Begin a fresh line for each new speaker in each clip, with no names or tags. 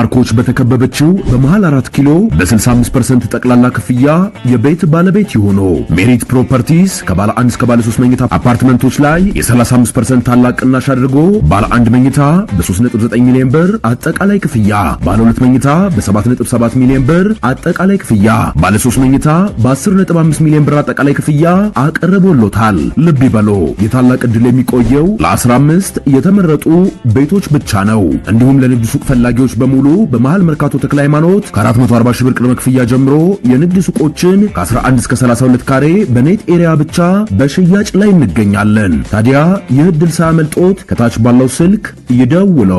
በፓርኮች በተከበበችው በመሃል 4 ኪሎ በ65% ጠቅላላ ክፍያ የቤት ባለቤት ይሆኑ። ሜሪት ፕሮፐርቲስ ከባለ 1 እስከ ባለ 3 መኝታ አፓርትመንቶች ላይ የ35% ታላቅ ቅናሽ አድርጎ ባለ 1 መኝታ በ3.9 ሚሊዮን ብር አጠቃላይ ክፍያ፣ ባለ 2 መኝታ በ7.7 ሚሊዮን ብር አጠቃላይ ክፍያ፣ ባለ 3 መኝታ በ10.5 ሚሊዮን ብር አጠቃላይ ክፍያ አቀርቦሎታል። ልብ ይበሉ፣ የታላቅ ዕድል የሚቆየው ለ15 የተመረጡ ቤቶች ብቻ ነው። እንዲሁም ለንግድ ሱቅ ፈላጊዎች በሙሉ በመሃል መርካቶ ተክለ ሃይማኖት ከ440 ሺህ ብር ቅድመ ክፍያ ጀምሮ የንግድ ሱቆችን ከ11 እስከ 32 ካሬ በኔት ኤሪያ ብቻ በሽያጭ ላይ እንገኛለን። ታዲያ ይህ ዕድል ሳያመልጦት ከታች ባለው ስልክ ይደውሉ።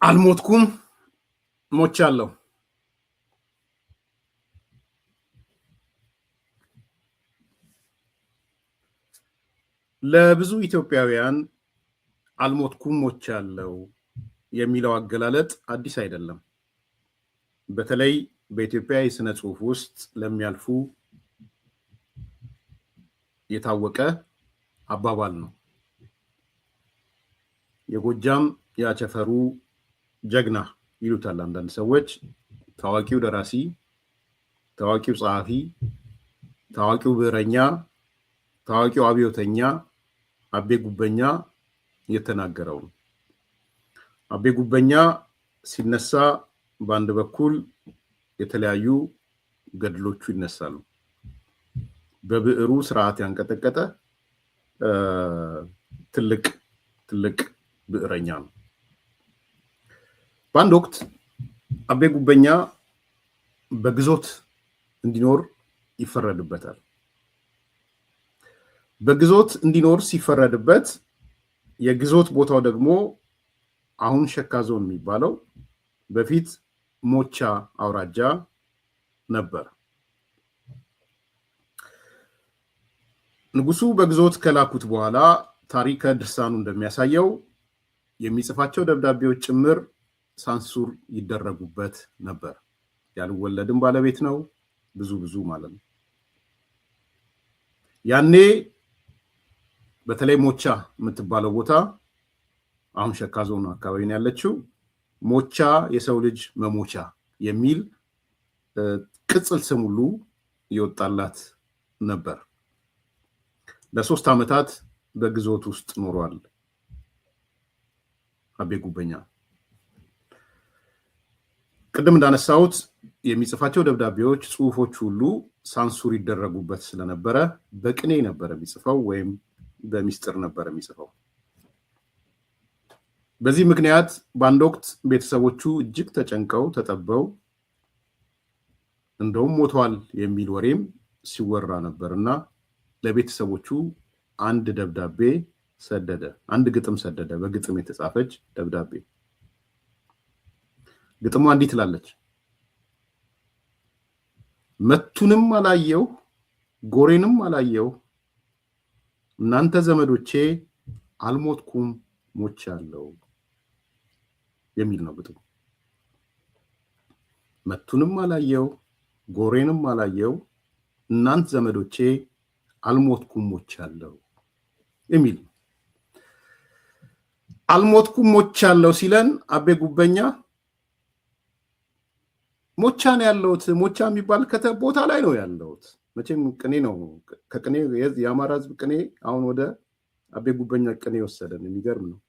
አልሞትኩም ሞቻለሁ። ለብዙ ኢትዮጵያውያን አልሞትኩም ሞቻለሁ የሚለው አገላለጥ አዲስ አይደለም። በተለይ በኢትዮጵያ የሥነ ጽሑፍ ውስጥ ለሚያልፉ የታወቀ አባባል ነው። የጎጃም ያቸፈሩ ጀግና ይሉታል አንዳንድ ሰዎች። ታዋቂው ደራሲ፣ ታዋቂው ጸሐፊ፣ ታዋቂው ብዕረኛ፣ ታዋቂው አብዮተኛ አቤ ጉበኛ የተናገረው ነው። አቤ ጉበኛ ሲነሳ በአንድ በኩል የተለያዩ ገድሎቹ ይነሳሉ። በብዕሩ ስርዓት ያንቀጠቀጠ ትልቅ ብዕረኛ ነው። በአንድ ወቅት አቤ ጉበኛ በግዞት እንዲኖር ይፈረድበታል። በግዞት እንዲኖር ሲፈረድበት የግዞት ቦታው ደግሞ አሁን ሸካ ዞን የሚባለው በፊት ሞቻ አውራጃ ነበር። ንጉሱ በግዞት ከላኩት በኋላ ታሪከ ድርሳኑ እንደሚያሳየው የሚጽፋቸው ደብዳቤዎች ጭምር ሳንሱር ይደረጉበት ነበር። ያልወለድም ባለቤት ነው። ብዙ ማለት ነው። ያኔ በተለይ ሞቻ የምትባለው ቦታ አሁን ሸካ ዞን አካባቢ ነው ያለችው። ሞቻ የሰው ልጅ መሞቻ የሚል ቅጽል ስም ሁሉ ይወጣላት ነበር። ለ3 ዓመታት በግዞት ውስጥ ኖሯል አቤ ጉበኛ። ቅድም እንዳነሳሁት የሚጽፋቸው ደብዳቤዎች፣ ጽሁፎች ሁሉ ሳንሱር ይደረጉበት ስለነበረ በቅኔ ነበር የሚጽፈው ወይም በሚስጥር ነበር የሚጽፈው። በዚህ ምክንያት በአንድ ወቅት ቤተሰቦቹ እጅግ ተጨንቀው ተጠበው እንደውም ሞቷል የሚል ወሬም ሲወራ ነበርና ለቤተሰቦቹ አንድ ደብዳቤ ሰደደ። አንድ ግጥም ሰደደ፣ በግጥም የተጻፈች ደብዳቤ። ግጥሟ እንዲህ ትላለች: መቱንም አላየው ጎሬንም አላየው እናንተ ዘመዶቼ አልሞትኩም ሞቻለሁ የሚል ነው ግጥሙ። መቱንም አላየው ጎሬንም አላየው እናንተ ዘመዶቼ አልሞትኩም ሞቻለሁ የሚል ነው። አልሞትኩም ሞቻለሁ ሲለን አቤ ጉበኛ ሞቻ ነው ያለሁት፣ ሞቻ የሚባል ቦታ ላይ ነው ያለሁት። መቼም ቅኔ ነው። ከቅኔ የአማራ ሕዝብ ቅኔ አሁን ወደ አቤ ጉበኛ ቅኔ ወሰደን። የሚገርም ነው።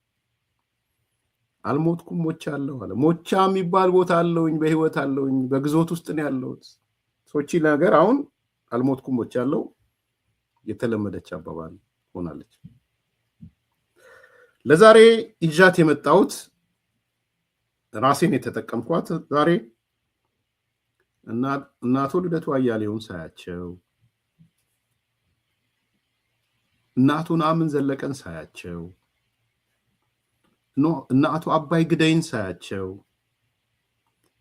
አልሞትኩም ሞቻለሁ አለ። ሞቻ የሚባል ቦታ አለውኝ፣ በህይወት አለውኝ፣ በግዞት ውስጥ ነው ያለሁት። ሶቺ ነገር አሁን አልሞትኩም ሞቻለሁ የተለመደች አባባል ሆናለች። ለዛሬ ይዣት የመጣሁት ራሴን የተጠቀምኳት ዛሬ እና አቶ ልደቱ አያሌውን ሳያቸው፣ እና አቶ ነአምን ዘለቀን ሳያቸው፣ እና አቶ አባይ ግደይን ሳያቸው፣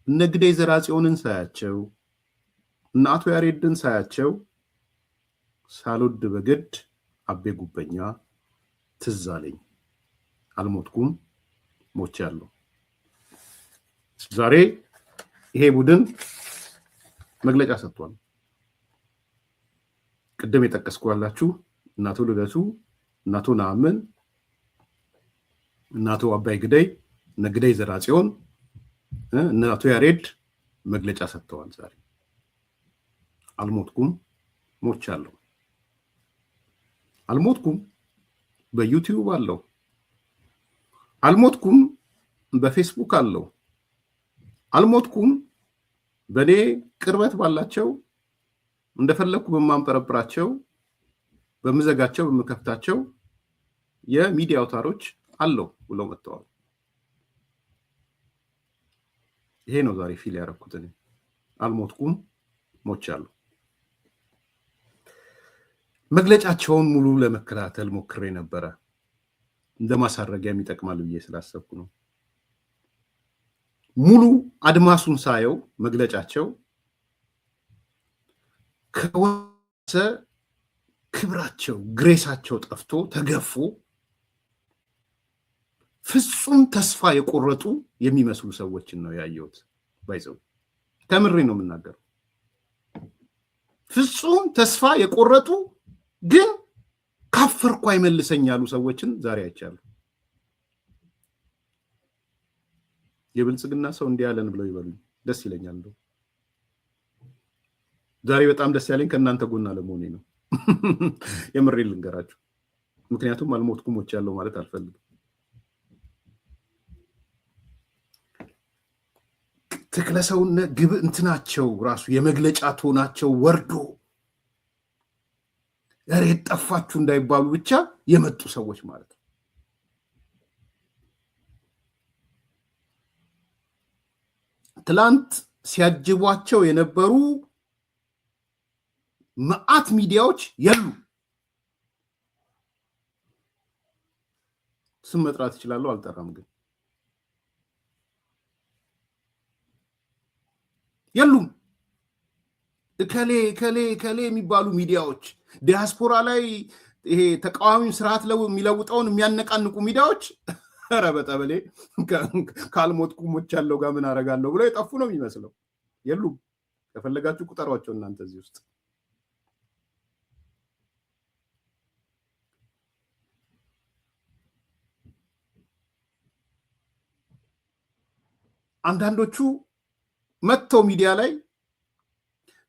እነ ግደይ ዘራጽዮንን ሳያቸው፣ እና አቶ ያሬድን ሳያቸው ሳልወድ በግድ አቤ ጉበኛ ትዝ አለኝ። አልሞትኩም ሞቻለሁ። ዛሬ ይሄ ቡድን መግለጫ ሰጥቷል። ቅድም የጠቀስኩላችሁ እና አቶ ልደቱ እና አቶ ነአምን እናቱ አባይ ግደይ ነግደይ ዘራጽዮን እናቱ ያሬድ መግለጫ ሰጥተዋል። ዛሬ አልሞትኩም ሞቻለሁ። አልሞትኩም በዩቲዩብ አለው፣ አልሞትኩም በፌስቡክ አለው፣ አልሞትኩም በኔ ቅርበት ባላቸው እንደፈለኩ በማንጠረጥራቸው በመዘጋቸው በመከፍታቸው የሚዲያ አውታሮች አለው ብለው መጥተዋል። ይሄ ነው ዛሬ ፊል ያደረኩት። አልሞትኩም ሞቻለሁ። መግለጫቸውን ሙሉ ለመከታተል ሞክሬ ነበረ። እንደማሳረጊያ የሚጠቅማል ብዬ ስላሰብኩ ነው። ሙሉ አድማሱን ሳየው መግለጫቸው ከወሰ ክብራቸው ግሬሳቸው ጠፍቶ ተገፎ ፍጹም ተስፋ የቆረጡ የሚመስሉ ሰዎችን ነው ያየሁት። ባይዘው ተምሬ ነው የምናገረው። ፍጹም ተስፋ የቆረጡ ግን ካፈርኩ አይመልሰኝ ያሉ ሰዎችን ዛሬ አይቻለሁ። የብልጽግና ሰው እንዲህ ያለን ብለው ይበሉኝ፣ ደስ ይለኛል። እንደው ዛሬ በጣም ደስ ያለኝ ከእናንተ ጎን አለመሆኔ ነው። የምሬ ልንገራችሁ። ምክንያቱም አልሞትኩም ሞቻለሁ ማለት አልፈልግም። ተክለሰውነት ግብ እንትናቸው ራሱ የመግለጫ ቶናቸው ወርዶ እሬት ጠፋችሁ እንዳይባሉ ብቻ የመጡ ሰዎች ማለት ነው። ትላንት ሲያጅቧቸው የነበሩ መዓት ሚዲያዎች የሉ። ስም መጥራት ይችላሉ፣ አልጠራም ግን የሉም። እከሌ ከሌ ከሌ የሚባሉ ሚዲያዎች ዲያስፖራ ላይ ይሄ ተቃዋሚውን ስርዓት የሚለውጠውን የሚያነቃንቁ ሚዲያዎች ኧረ በጠበሌ ካልሞትኩ ሞቻለሁ ጋር ምን አደርጋለሁ ብለው የጠፉ ነው የሚመስለው። የሉም። ከፈለጋችሁ ቁጠሯቸው እናንተ እዚህ ውስጥ። አንዳንዶቹ መጥተው ሚዲያ ላይ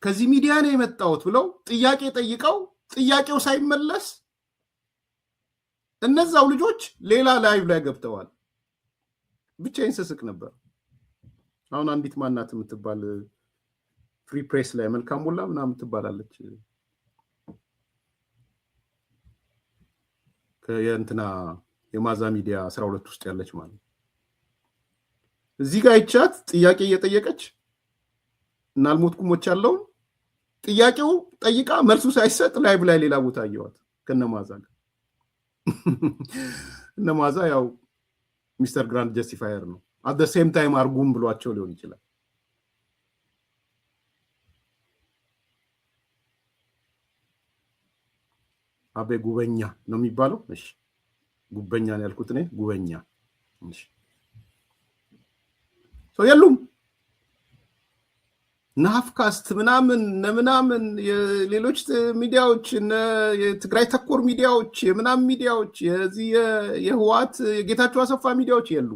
ከዚህ ሚዲያ ነው የመጣሁት ብለው ጥያቄ ጠይቀው ጥያቄው ሳይመለስ እነዛው ልጆች ሌላ ላይቭ ላይ ገብተዋል። ብቻዬን ስስቅ ነበር። አሁን አንዲት ማናት የምትባል ፍሪ ፕሬስ ላይ መልካም ሞላ ምናምን ትባላለች። ከየእንትና የማዛ ሚዲያ 12 ውስጥ ያለች ማለት እዚህ ጋር ይቻት ጥያቄ እየጠየቀች እና አልሞትኩም ሞቻለሁ ጥያቄው ጠይቃ መልሱ ሳይሰጥ ላይቭ ላይ ሌላ ቦታ አየዋት ከነማዛ ጋር። እነማዛ ያው ሚስተር ግራንድ ጀስቲፋየር ነው። አት ዘ ሴም ታይም አርጉም ብሏቸው ሊሆን ይችላል። አቤ ጉበኛ ነው የሚባለው። እሺ ጉበኛ ነው ያልኩት እኔ ጉበኛ። እሺ የሉም። ናፍካስት ምናምን የሌሎች ሚዲያዎች የትግራይ ተኮር ሚዲያዎች የምናምን ሚዲያዎች የዚህ የህዋት የጌታቸው አሰፋ ሚዲያዎች የሉ።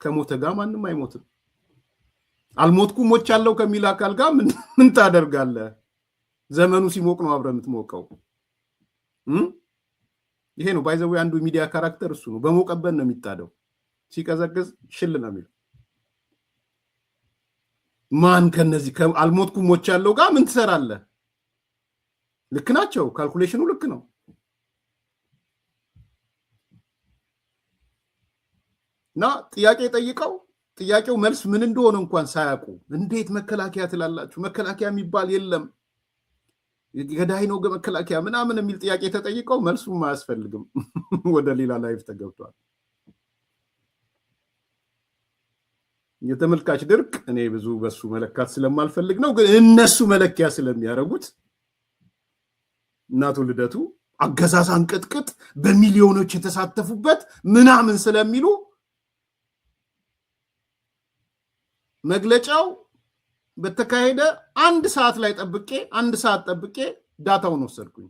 ከሞተ ጋር ማንም አይሞትም። አልሞትኩም ሞቻለሁ ከሚል አካል ጋር ምን ታደርጋለህ? ዘመኑ ሲሞቅ ነው አብረህ የምትሞቀው። ይሄ ነው ባይዘው አንዱ ሚዲያ ካራክተር እሱ ነው። በሞቀበን ነው የሚጣደው። ሲቀዘቅዝ ሽል ነው የሚለው። ማን ከነዚህ አልሞትኩም ሞቻለሁ ጋር ምን ትሰራለህ? ልክ ናቸው። ካልኩሌሽኑ ልክ ነው። እና ጥያቄ ጠይቀው ጥያቄው መልስ ምን እንደሆነ እንኳን ሳያውቁ እንዴት መከላከያ ትላላችሁ? መከላከያ የሚባል የለም፣ ገዳይ ነው መከላከያ ምናምን የሚል ጥያቄ ተጠይቀው መልሱም አያስፈልግም። ወደ ሌላ ላይፍ ተገብቷል። የተመልካች ድርቅ እኔ ብዙ በሱ መለካት ስለማልፈልግ ነው፣ ግን እነሱ መለኪያ ስለሚያደርጉት እናቱ ልደቱ አገዛዝ አንቀጥቅጥ በሚሊዮኖች የተሳተፉበት ምናምን ስለሚሉ መግለጫው በተካሄደ አንድ ሰዓት ጠብቄ ዳታውን ወሰድኩኝ።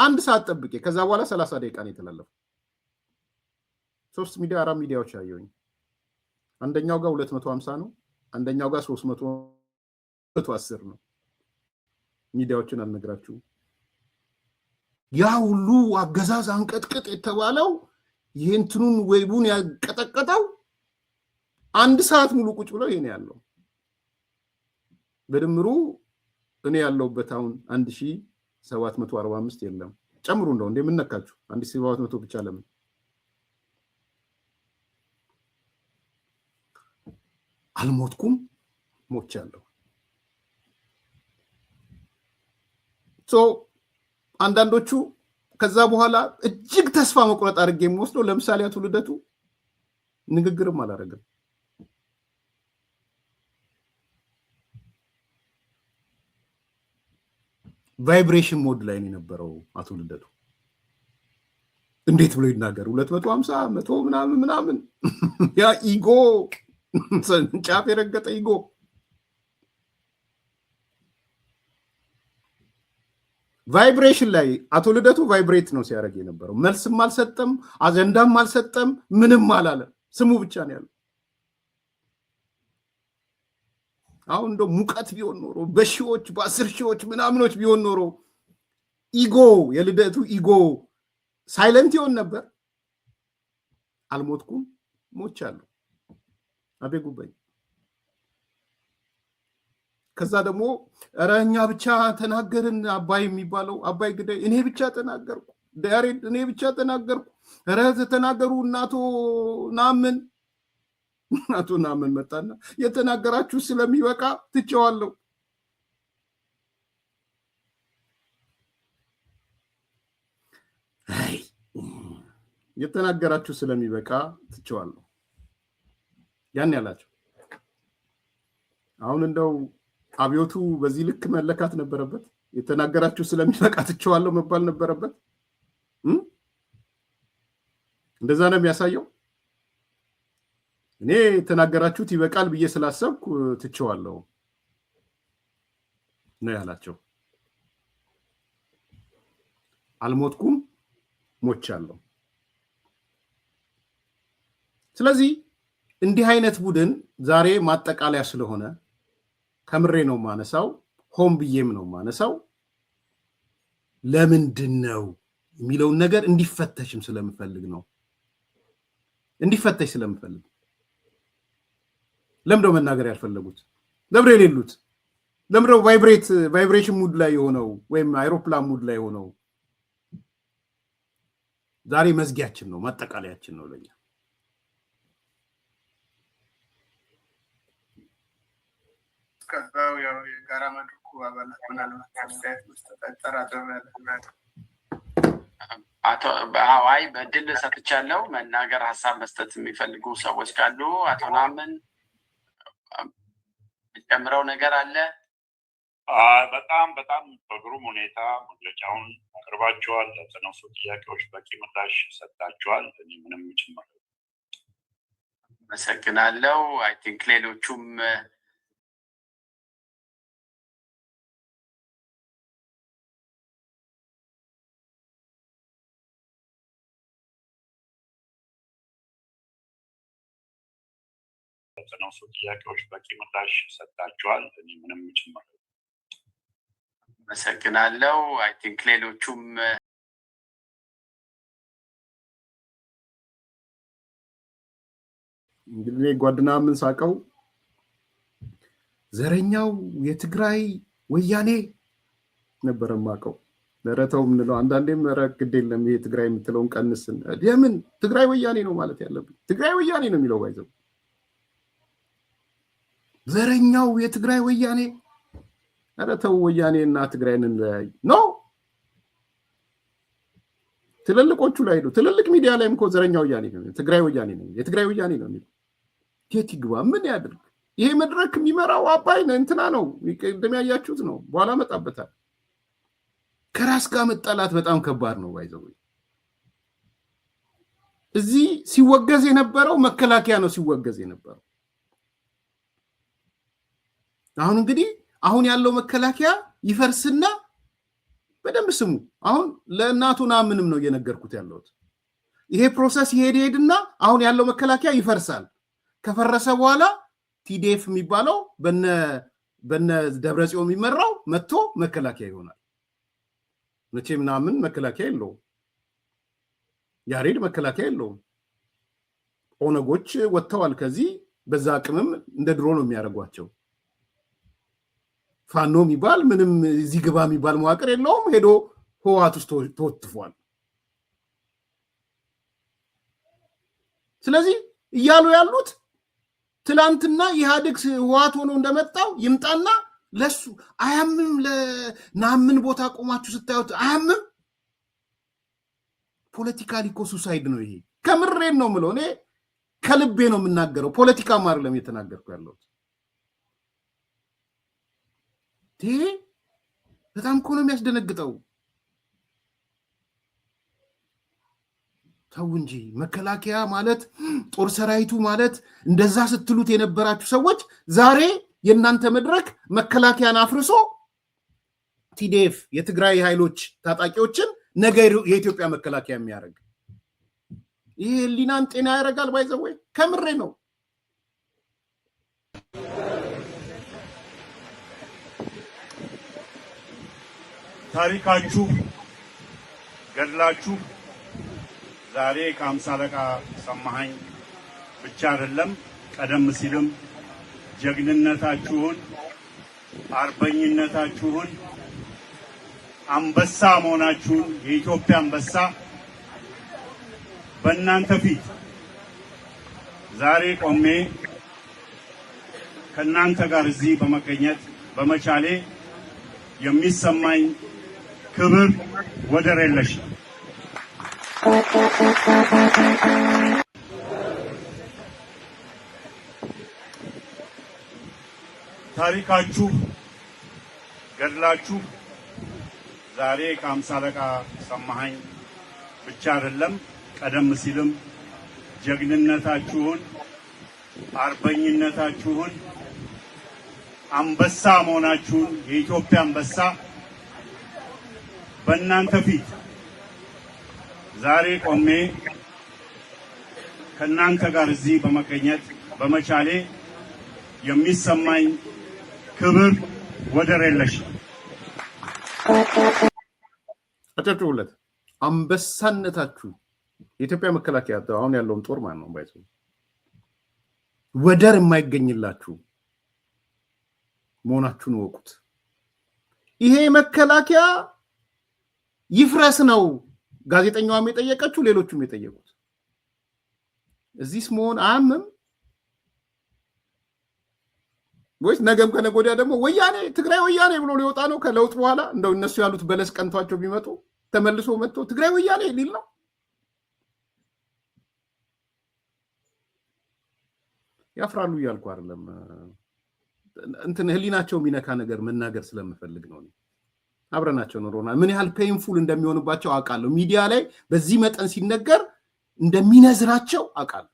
አንድ ሰዓት ጠብቄ ከዛ በኋላ 30 ደቂቃ ነው የተላለፈው። 3 ሚዲያ 4 ሚዲያዎች አየሁኝ። አንደኛው ጋር 250 ነው፣ አንደኛው ጋር 310 ነው። ሚዲያዎችን አልነግራችሁም። ያ ሁሉ አገዛዝ አንቀጥቅጥ የተባለው ይህንቱን ወይቡን ያቀጠቀጠው አንድ ሰዓት ሙሉ ቁጭ ብለው ይሄን ያለው በድምሩ እኔ ያለውበት አሁን 1745 የለም ጨምሩ እንደው እንደምንነካችሁ 1700 ብቻ ለምን አልሞትኩም ሞቻለሁ። አንዳንዶቹ ከዛ በኋላ እጅግ ተስፋ መቁረጥ አድርጌ የሚወስደው ለምሳሌ አቶ ልደቱ ንግግርም አላደረገም። ቫይብሬሽን ሞድ ላይ ነው የነበረው አቶ ልደቱ። እንዴት ብሎ ይናገር 250 100 ምናምን ያ ኢጎ ጫፍ የረገጠ ኢጎ ቫይብሬሽን ላይ አቶ ልደቱ ቫይብሬት ነው ሲያደርግ የነበረው። መልስም አልሰጠም፣ አጀንዳም አልሰጠም፣ ምንም አላለ። ስሙ ብቻ ነው ያለው። አሁን እንደው ሙቀት ቢሆን ኖሮ በሺዎች በ10 ሺዎች ምናምኖች ቢሆን ኖሮ ኢጎ የልደቱ ኢጎ ሳይለንት ይሆን ነበር። አልሞትኩም ሞቻለሁ አቤጉበኝ። ከዛ ደግሞ እረኛ ብቻ ተናገርን አባይ የሚባለው አባይ ግዳይ እኔ ብቻ ተናገርኩ ዳይሬክት እኔ ብቻ ተናገርኩ። እረ ተናገሩ እናቶ ናምን መጣና የተናገራችሁ ስለሚበቃ ትቼዋለሁ። አይ የተናገራችሁ ስለሚበቃ ትቼዋለሁ ያን ያላችሁ። አሁን እንደው አብዮቱ በዚህ ልክ መለካት ነበረበት? የተናገራችሁ ስለሚበቃ ትቼዋለሁ መባል ነበረበት? እንደዛ ነው የሚያሳየው። እኔ የተናገራችሁት ይበቃል ብዬ ስላሰብኩ ትቼዋለሁ ነው ያላቸው። አልሞትኩም ሞቻለሁ። ስለዚህ እንዲህ አይነት ቡድን ዛሬ ማጠቃለያ ስለሆነ ከምሬ ነው ማነሳው፣ ሆም ብዬም ነው ማነሳው። ለምንድን ነው የሚለውን ነገር እንዲፈተሽም ስለምፈልግ ነው። እንዲፈተሽ ስለምፈልግ ለምንድነው መናገር ያልፈለጉት? ለምንድነው የሌሉት? ለምንድነው ቫይብሬሽን ሙድ ላይ የሆነው ወይም አይሮፕላን ሙድ ላይ የሆነው? ዛሬ መዝጊያችን ነው፣ ማጠቃለያችን ነው ለኛ።
ከዛው ያው የጋራ መድረኩ አባላት ምናልባት አስተያየት መስጠት
አቶ አይ በድል ሰጥቻለሁ። መናገር ሀሳብ መስጠት የሚፈልጉ ሰዎች ካሉ አቶ ናምን ጨምረው ነገር አለ?
በጣም በግሩም ሁኔታ መግለጫውን አቅርባችኋል። ለተነሱ ጥያቄዎች በቂ ምላሽ ሰጣችኋል። እኔ ምንም ጭምር
አመሰግናለሁ። አይ ቲንክ ሌሎቹም
ለተነሱ ጥያቄዎች በቂ ምላሽ ሰጣችኋል። እኔ ምንም ጭምር
አመሰግናለሁ። አይ ቲንክ ሌሎቹም
እንግዲህ ጓድና ምን ሳቀው ዘረኛው የትግራይ ወያኔ ነበር ማቀው ለረተው ምን ነው አንዳንዴም ረክ ግዴለም ይሄ ትግራይ የምትለውን ቀንስን የምን ትግራይ ወያኔ ነው ማለት ያለብኝ ትግራይ ወያኔ ነው የሚለው ባይዘው ዘረኛው የትግራይ ወያኔ ረተው ወያኔና ትግራይን ላይ ነው ትልልቆቹ ላይ ነው ትልልቅ ሚዲያ ላይም እኮ ዘረኛው ወያኔ ነው ትግራይ ወያኔ ነው የትግራይ ወያኔ ነው የሚለው የትግባ ምን ያድርግ ይሄ መድረክ የሚመራው አባይ ነው እንትና ነው እንደሚያያችሁት ነው በኋላ መጣበታል ከራስ ጋር መጣላት በጣም ከባድ ነው ባይዘው እዚህ ሲወገዝ የነበረው መከላከያ ነው ሲወገዝ የነበረው አሁን እንግዲህ አሁን ያለው መከላከያ ይፈርስና በደንብ ስሙ። አሁን ለእናቱና ምንም ነው እየነገርኩት ያለሁት። ይሄ ፕሮሰስ ይሄድና አሁን ያለው መከላከያ ይፈርሳል። ከፈረሰ በኋላ ቲዲኤፍ የሚባለው በነ ደብረጽዮን የሚመራው መጥቶ መከላከያ ይሆናል። መቼ ምናምን መከላከያ የለውም። ያሬድ መከላከያ የለውም። ኦነጎች ወጥተዋል ከዚህ። በዛ አቅምም እንደ ድሮ ነው የሚያደርጓቸው። ፋኖ የሚባል ምንም እዚህ ግባ የሚባል መዋቅር የለውም። ሄዶ ህወሓት ውስጥ ተወትፏል። ስለዚህ እያሉ ያሉት ትላንትና ኢህአዴግ ህወሓት ሆኖ እንደመጣው ይምጣና ለሱ አያምም። ለናምን ቦታ ቆማችሁ ስታዩት አያምም። ፖለቲካሊ እኮ ሱሳይድ ነው ይሄ። ከምሬን ነው የምለው፣ እኔ ከልቤ ነው የምናገረው። ፖለቲካም አይደለም የተናገርኩ ያለሁት። ይሄ በጣም እኮ ነው የሚያስደነግጠው። ተው እንጂ መከላከያ ማለት ጦር ሰራዊቱ ማለት እንደዛ ስትሉት የነበራችሁ ሰዎች ዛሬ የእናንተ መድረክ መከላከያን አፍርሶ ቲዲኤፍ የትግራይ ኃይሎች ታጣቂዎችን ነገ የኢትዮጵያ መከላከያ የሚያደርግ ይሄ ህሊናን ጤና ያደርጋል? ባይዘወይ ከምሬ ነው።
ታሪካችሁ ገድላችሁ ዛሬ ከአምሳ አለቃ ሰማኸኝ ብቻ አይደለም፣ ቀደም ሲልም ጀግንነታችሁን፣ አርበኝነታችሁን፣ አንበሳ መሆናችሁን የኢትዮጵያ አንበሳ በእናንተ ፊት ዛሬ ቆሜ ከእናንተ ጋር እዚህ በመገኘት በመቻሌ የሚሰማኝ ክብር ወደር የለሽ። ታሪካችሁ ገድላችሁ ዛሬ ከአምሳ አለቃ ሰማኸኝ ብቻ አይደለም፣ ቀደም ሲልም ጀግንነታችሁን፣ አርበኝነታችሁን፣ አንበሳ መሆናችሁን የኢትዮጵያ አንበሳ በእናንተ ፊት ዛሬ ቆሜ ከእናንተ ጋር እዚህ በመገኘት በመቻሌ የሚሰማኝ ክብር ወደር የለሽ።
አጨብጭቡለት። አንበሳነታችሁ የኢትዮጵያ መከላከያ አሁን ያለውን ጦር ማን ነው ባይዘው ወደር የማይገኝላችሁ መሆናችሁን ወቁት። ይሄ መከላከያ ይፍረስ ነው ጋዜጠኛዋም የጠየቀችው፣ ሌሎቹም የጠየቁት። እዚህስ መሆን አያምም ወይስ ነገም ከነገ ወዲያ ደግሞ ወያኔ ትግራይ ወያኔ ብሎ ሊወጣ ነው ከለውጥ በኋላ? እንደው እነሱ ያሉት በለስ ቀንቷቸው ቢመጡ ተመልሶ መጥቶ ትግራይ ወያኔ ሊል ነው? ያፍራሉ እያልኩ አይደለም። እንትን ህሊናቸው የሚነካ ነገር መናገር ስለምፈልግ ነው። አብረናቸው ኖሮናል። ምን ያህል ፔንፉል እንደሚሆንባቸው አውቃለሁ። ሚዲያ ላይ በዚህ መጠን ሲነገር እንደሚነዝራቸው አውቃለሁ።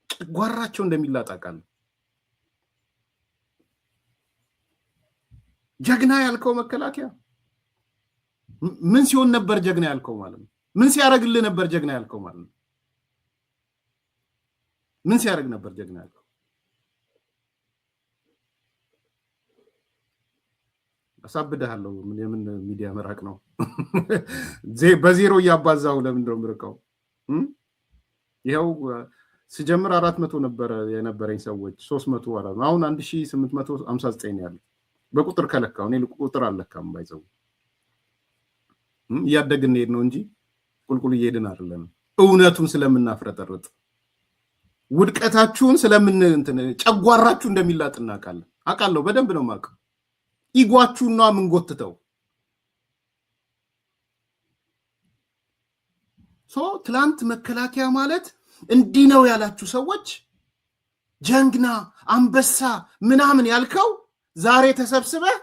ጨጓራቸው እንደሚላጥ አውቃለሁ። ጀግና ያልከው መከላከያ ምን ሲሆን ነበር ጀግና ያልከው ማለት ነው? ምን ሲያደርግልህ ነበር ጀግና ያልከው ማለት ነው? ምን ሲያደርግ ነበር ጀግና ያልከው? አሳብደሃለሁ። የምን ሚዲያ መራቅ ነው? በዜሮ እያባዛው ለምን ነው ምርቀው? ይኸው ሲጀምር 400 ነበር የነበረኝ ሰዎች 300 አራ አሁን 1859 ያለው በቁጥር ከለካው። እኔ ቁጥር አለካም ባይዘው እያደግን ሄድ ነው እንጂ ቁልቁል እየሄድን አይደለም። እውነቱን ስለምናፍረጠርጥ ውድቀታችሁን ስለምን እንትን ጨጓራችሁ እንደሚላጥ እናውቃለን። አውቃለሁ፣ በደንብ ነው የማውቀው። ኢጓችሁና ምን ጎትተው ትላንት መከላከያ ማለት እንዲህ ነው ያላችሁ ሰዎች ጀግና አንበሳ ምናምን ያልከው ዛሬ ተሰብስበህ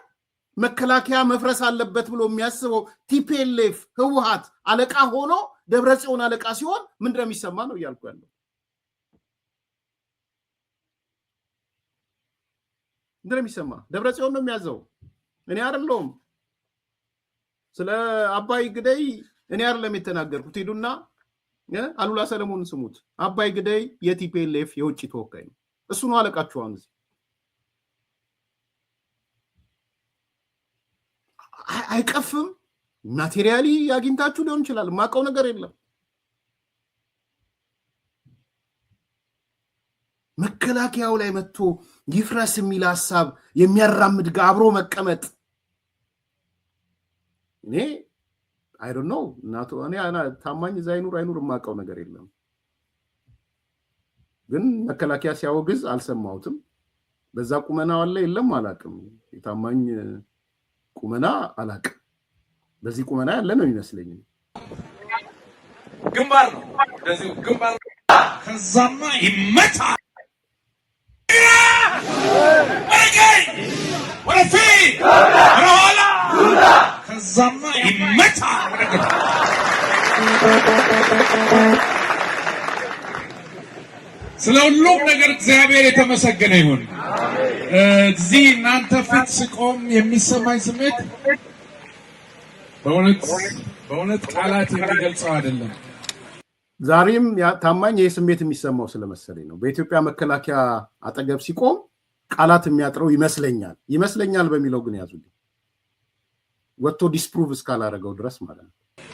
መከላከያ መፍረስ አለበት ብሎ የሚያስበው ቲፒኤልኤፍ ህወሓት አለቃ ሆኖ ደብረጽዮን አለቃ ሲሆን ምንድነው የሚሰማ ነው እያልኩ ያለው። ምንድነው የሚሰማ? ደብረጽዮን ነው የሚያዘው፣ እኔ አይደለሁም። ስለ አባይ ግደይ እኔ አይደለም የተናገርኩት። ሄዱና አሉላ ሰለሞን ስሙት። አባይ ግደይ የቲፒኤልኤፍ የውጭ ተወካይ ነው። እሱ ነው አለቃችሁ። አሁን አይቀፍም። ማቴሪያሊ ያግኝታችሁ ሊሆን ይችላል። ማቀው ነገር የለም። መከላከያው ላይ መጥቶ ይፍረስ የሚል ሐሳብ የሚያራምድ ጋር አብሮ መቀመጥ እኔ አይ ዶንት ኖ እናቱ እኔ ታማኝ ዛይኑር አይኑር ማቀው ነገር የለም። ግን መከላከያ ሲያወግዝ አልሰማሁትም። በዛ ቁመና አለ የለም አላቅም። የታማኝ ቁመና አላቅም። በዚህ ቁመና ያለ ነው ይመስለኝ።
ግንባር ነው እንደዚህ ግንባር ከዛማ ይመታ ወረፊት ወረኋላ ከዛማ ይመታ ስለ ሁሉም ነገር እግዚአብሔር የተመሰገነ ይሁን። እዚህ እናንተ ፊት ስቆም የሚሰማኝ ስሜት በእውነት ቃላት የሚገልጸው አይደለም።
ዛሬም ታማኝ ይህ ስሜት የሚሰማው ስለመሰለኝ ነው። በኢትዮጵያ መከላከያ አጠገብ ሲቆም ቃላት የሚያጥረው ይመስለኛል በሚለው ግን ያዙልኝ። ወጥቶ ዲስፕሩቭ እስካላደረገው ድረስ ማለት ነው።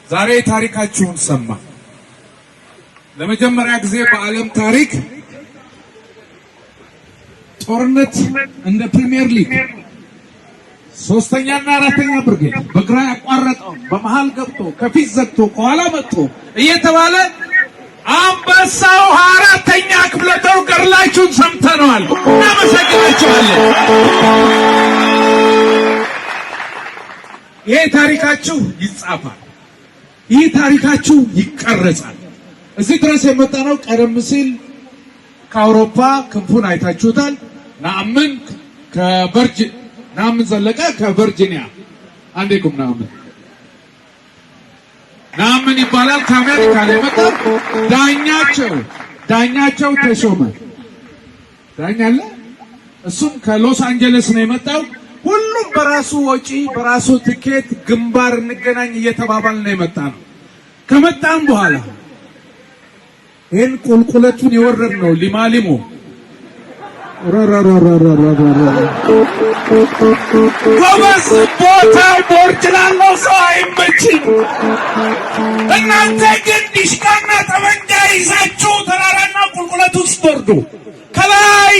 ዛሬ ታሪካችሁን ሰማ። ለመጀመሪያ ጊዜ በዓለም ታሪክ ጦርነት እንደ ፕሪሚየር ሊግ ሶስተኛና አራተኛ ብርጌድ በግራ ያቋረጠው በመሃል ገብቶ ከፊት ዘግቶ ከኋላ መጥቶ እየተባለ አንበሳው 24ኛ ክፍለ ጦር ገርላችሁን ሰምተነዋል። እናመሰግናችኋለን። ይሄ ታሪካችሁ ይጻፋል። ይሄ ታሪካችሁ ይቀረጻል። እዚህ ድረስ የመጣ ነው። ቀደም ሲል ከአውሮፓ ክንፉን አይታችሁታል። ናምን ዘለቀ ከቨርጂኒያ አንዴ ቁም ናምን ይባላል። ከአሜሪካ ላይ መጣ። ዳኛቸው ተሾመ ዳኛለ እሱም ከሎስ አንጀለስ ነው የመጣው። ሁሉም በራሱ ወጪ በራሱ ትኬት ግንባር እንገናኝ እየተባባል ነው የመጣ ነው። ከመጣም በኋላ ይሄን ቁልቁለቱን የወረድ ነው ሊማሊሞ ጎበዝ ቦታ ቦርጭ ላለው ሰው አይመችም። እናንተ ግን ዲሽቃና ጠመንጃ ይዛችሁ ተራራና ቁልቁለቱ ስትወርዱ ከላይ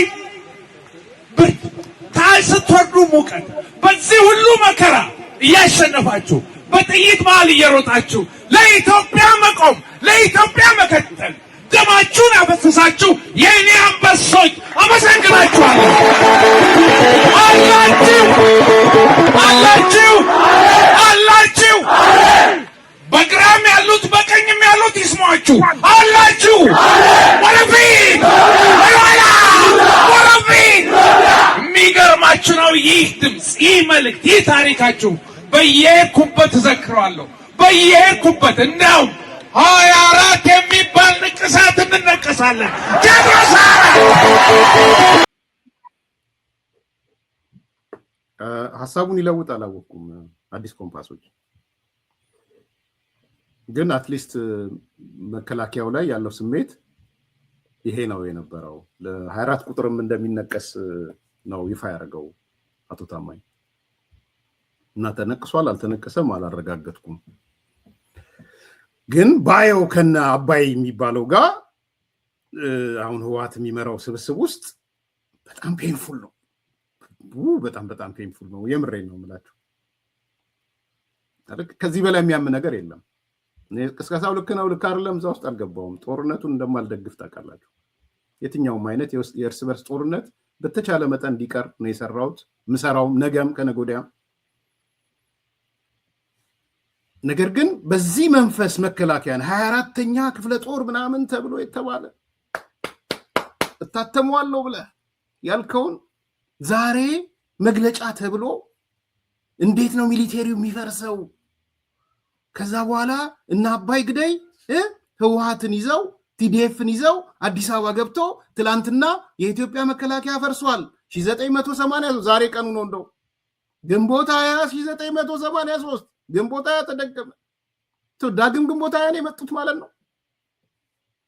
ታች ስትወርዱ ሙቀት፣ በዚህ ሁሉ መከራ እያሸነፋችሁ በጥይት መሃል እየሮጣችሁ ለኢትዮጵያ መቆም ለኢትዮጵያ መከተል ደማችሁን ያፈሰሳችሁ የኔ አንበሶች አመሰግናችኋለሁ። አላችሁ በግራም ያሉት በቀኝም ያሉት ይስሟችሁ አላችሁ። ወረፊት ወረፊት። የሚገርማችሁ ነው ይህ ድምፅ፣ ይህ መልእክት፣ ይህ ታሪካችሁ በየሄድኩበት እዘክረዋለሁ። በየሄድኩበት እንዲያውም 24 የሚባል ንቅሳት እንነቀሳለን።
ሀሳቡን ይለውጥ አላወቅኩም። አዲስ ኮምፓሶች ግን አትሊስት መከላከያው ላይ ያለው ስሜት ይሄ ነው የነበረው። ለ24 ቁጥርም እንደሚነቀስ ነው ይፋ ያደረገው አቶ ታማኝ እና ተነቅሷል አልተነቀሰም አላረጋገጥኩም። ግን ባየው ከነ አባይ የሚባለው ጋር አሁን ህወሓት የሚመራው ስብስብ ውስጥ በጣም ፔንፉል ነው። በጣም ፔንፉል ነው። የምሬን ነው የምላችሁ። ከዚህ በላይ የሚያም ነገር የለም። ቅስቀሳው ልክ ነው ልክ አይደለም እዛ ውስጥ አልገባውም። ጦርነቱን እንደማልደግፍ ታውቃላችሁ። የትኛውም አይነት የእርስ በርስ ጦርነት በተቻለ መጠን እንዲቀር ነው የሰራሁት ምሰራውም ነገም ከነገ ወዲያም። ነገር ግን በዚህ መንፈስ መከላከያን 24ኛ ክፍለ ጦር ምናምን ተብሎ የተባለ እታተመዋለሁ ብለህ ያልከውን ዛሬ መግለጫ ተብሎ እንዴት ነው ሚሊቴሪው የሚፈርሰው? ከዛ በኋላ እና አባይ ግደይ ህወሓትን ይዘው ቲዲኤፍን ይዘው አዲስ አበባ ገብቶ ትላንትና የኢትዮጵያ መከላከያ ፈርሷል 1983 ዛሬ ቀኑ ነው እንደው ግንቦት 20 1983 ግንቦት ሃያ ተደገመ። ዳግም ግንቦት ሃያ ነው የመጡት ማለት ነው።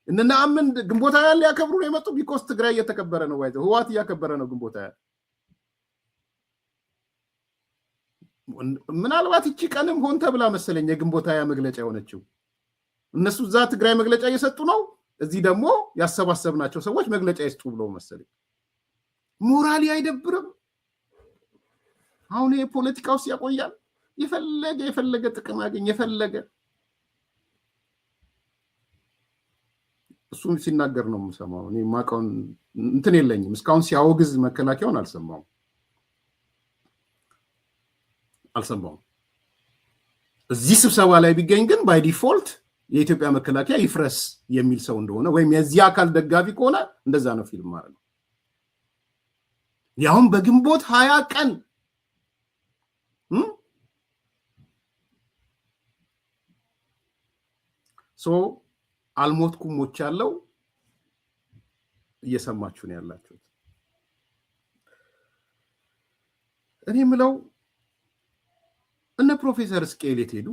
እነና አምን ግንቦት ሃያ ሊያከብሩ ነው የመጡት። ቢኮዝ ትግራይ እየተከበረ ነው ወይ ህዋት እያከበረ ነው ግንቦት ሃያ። ምናልባት እቺ ቀንም ሆን ተብላ መሰለኝ የግንቦት ሃያ መግለጫ የሆነችው። እነሱ እዛ ትግራይ መግለጫ እየሰጡ ነው፣ እዚህ ደግሞ ያሰባሰብናቸው ሰዎች መግለጫ ይስጡ ብለው መሰለኝ። ሞራሊ አይደብርም? አሁን የፖለቲካ ውስጥ ያቆያል። የፈለገ ጥቅም ያገኝ የፈለገ እሱም ሲናገር ነው የምሰማው። እኔ ማቀውን እንትን የለኝም። እስካሁን ሲያወግዝ መከላከያውን አልሰማውም። እዚህ ስብሰባ ላይ ቢገኝ ግን ባይ ዲፎልት የኢትዮጵያ መከላከያ ይፍረስ የሚል ሰው እንደሆነ ወይም የዚህ አካል ደጋፊ ከሆነ እንደዛ ነው ፊልም ማለት ነው። ያውም በግንቦት 20 ቀን አልሞትኩም ሞቻለሁ እየሰማችሁ ነው ያላችሁት። እኔ ምለው እነ ፕሮፌሰር እስቄል የት ሄዱ?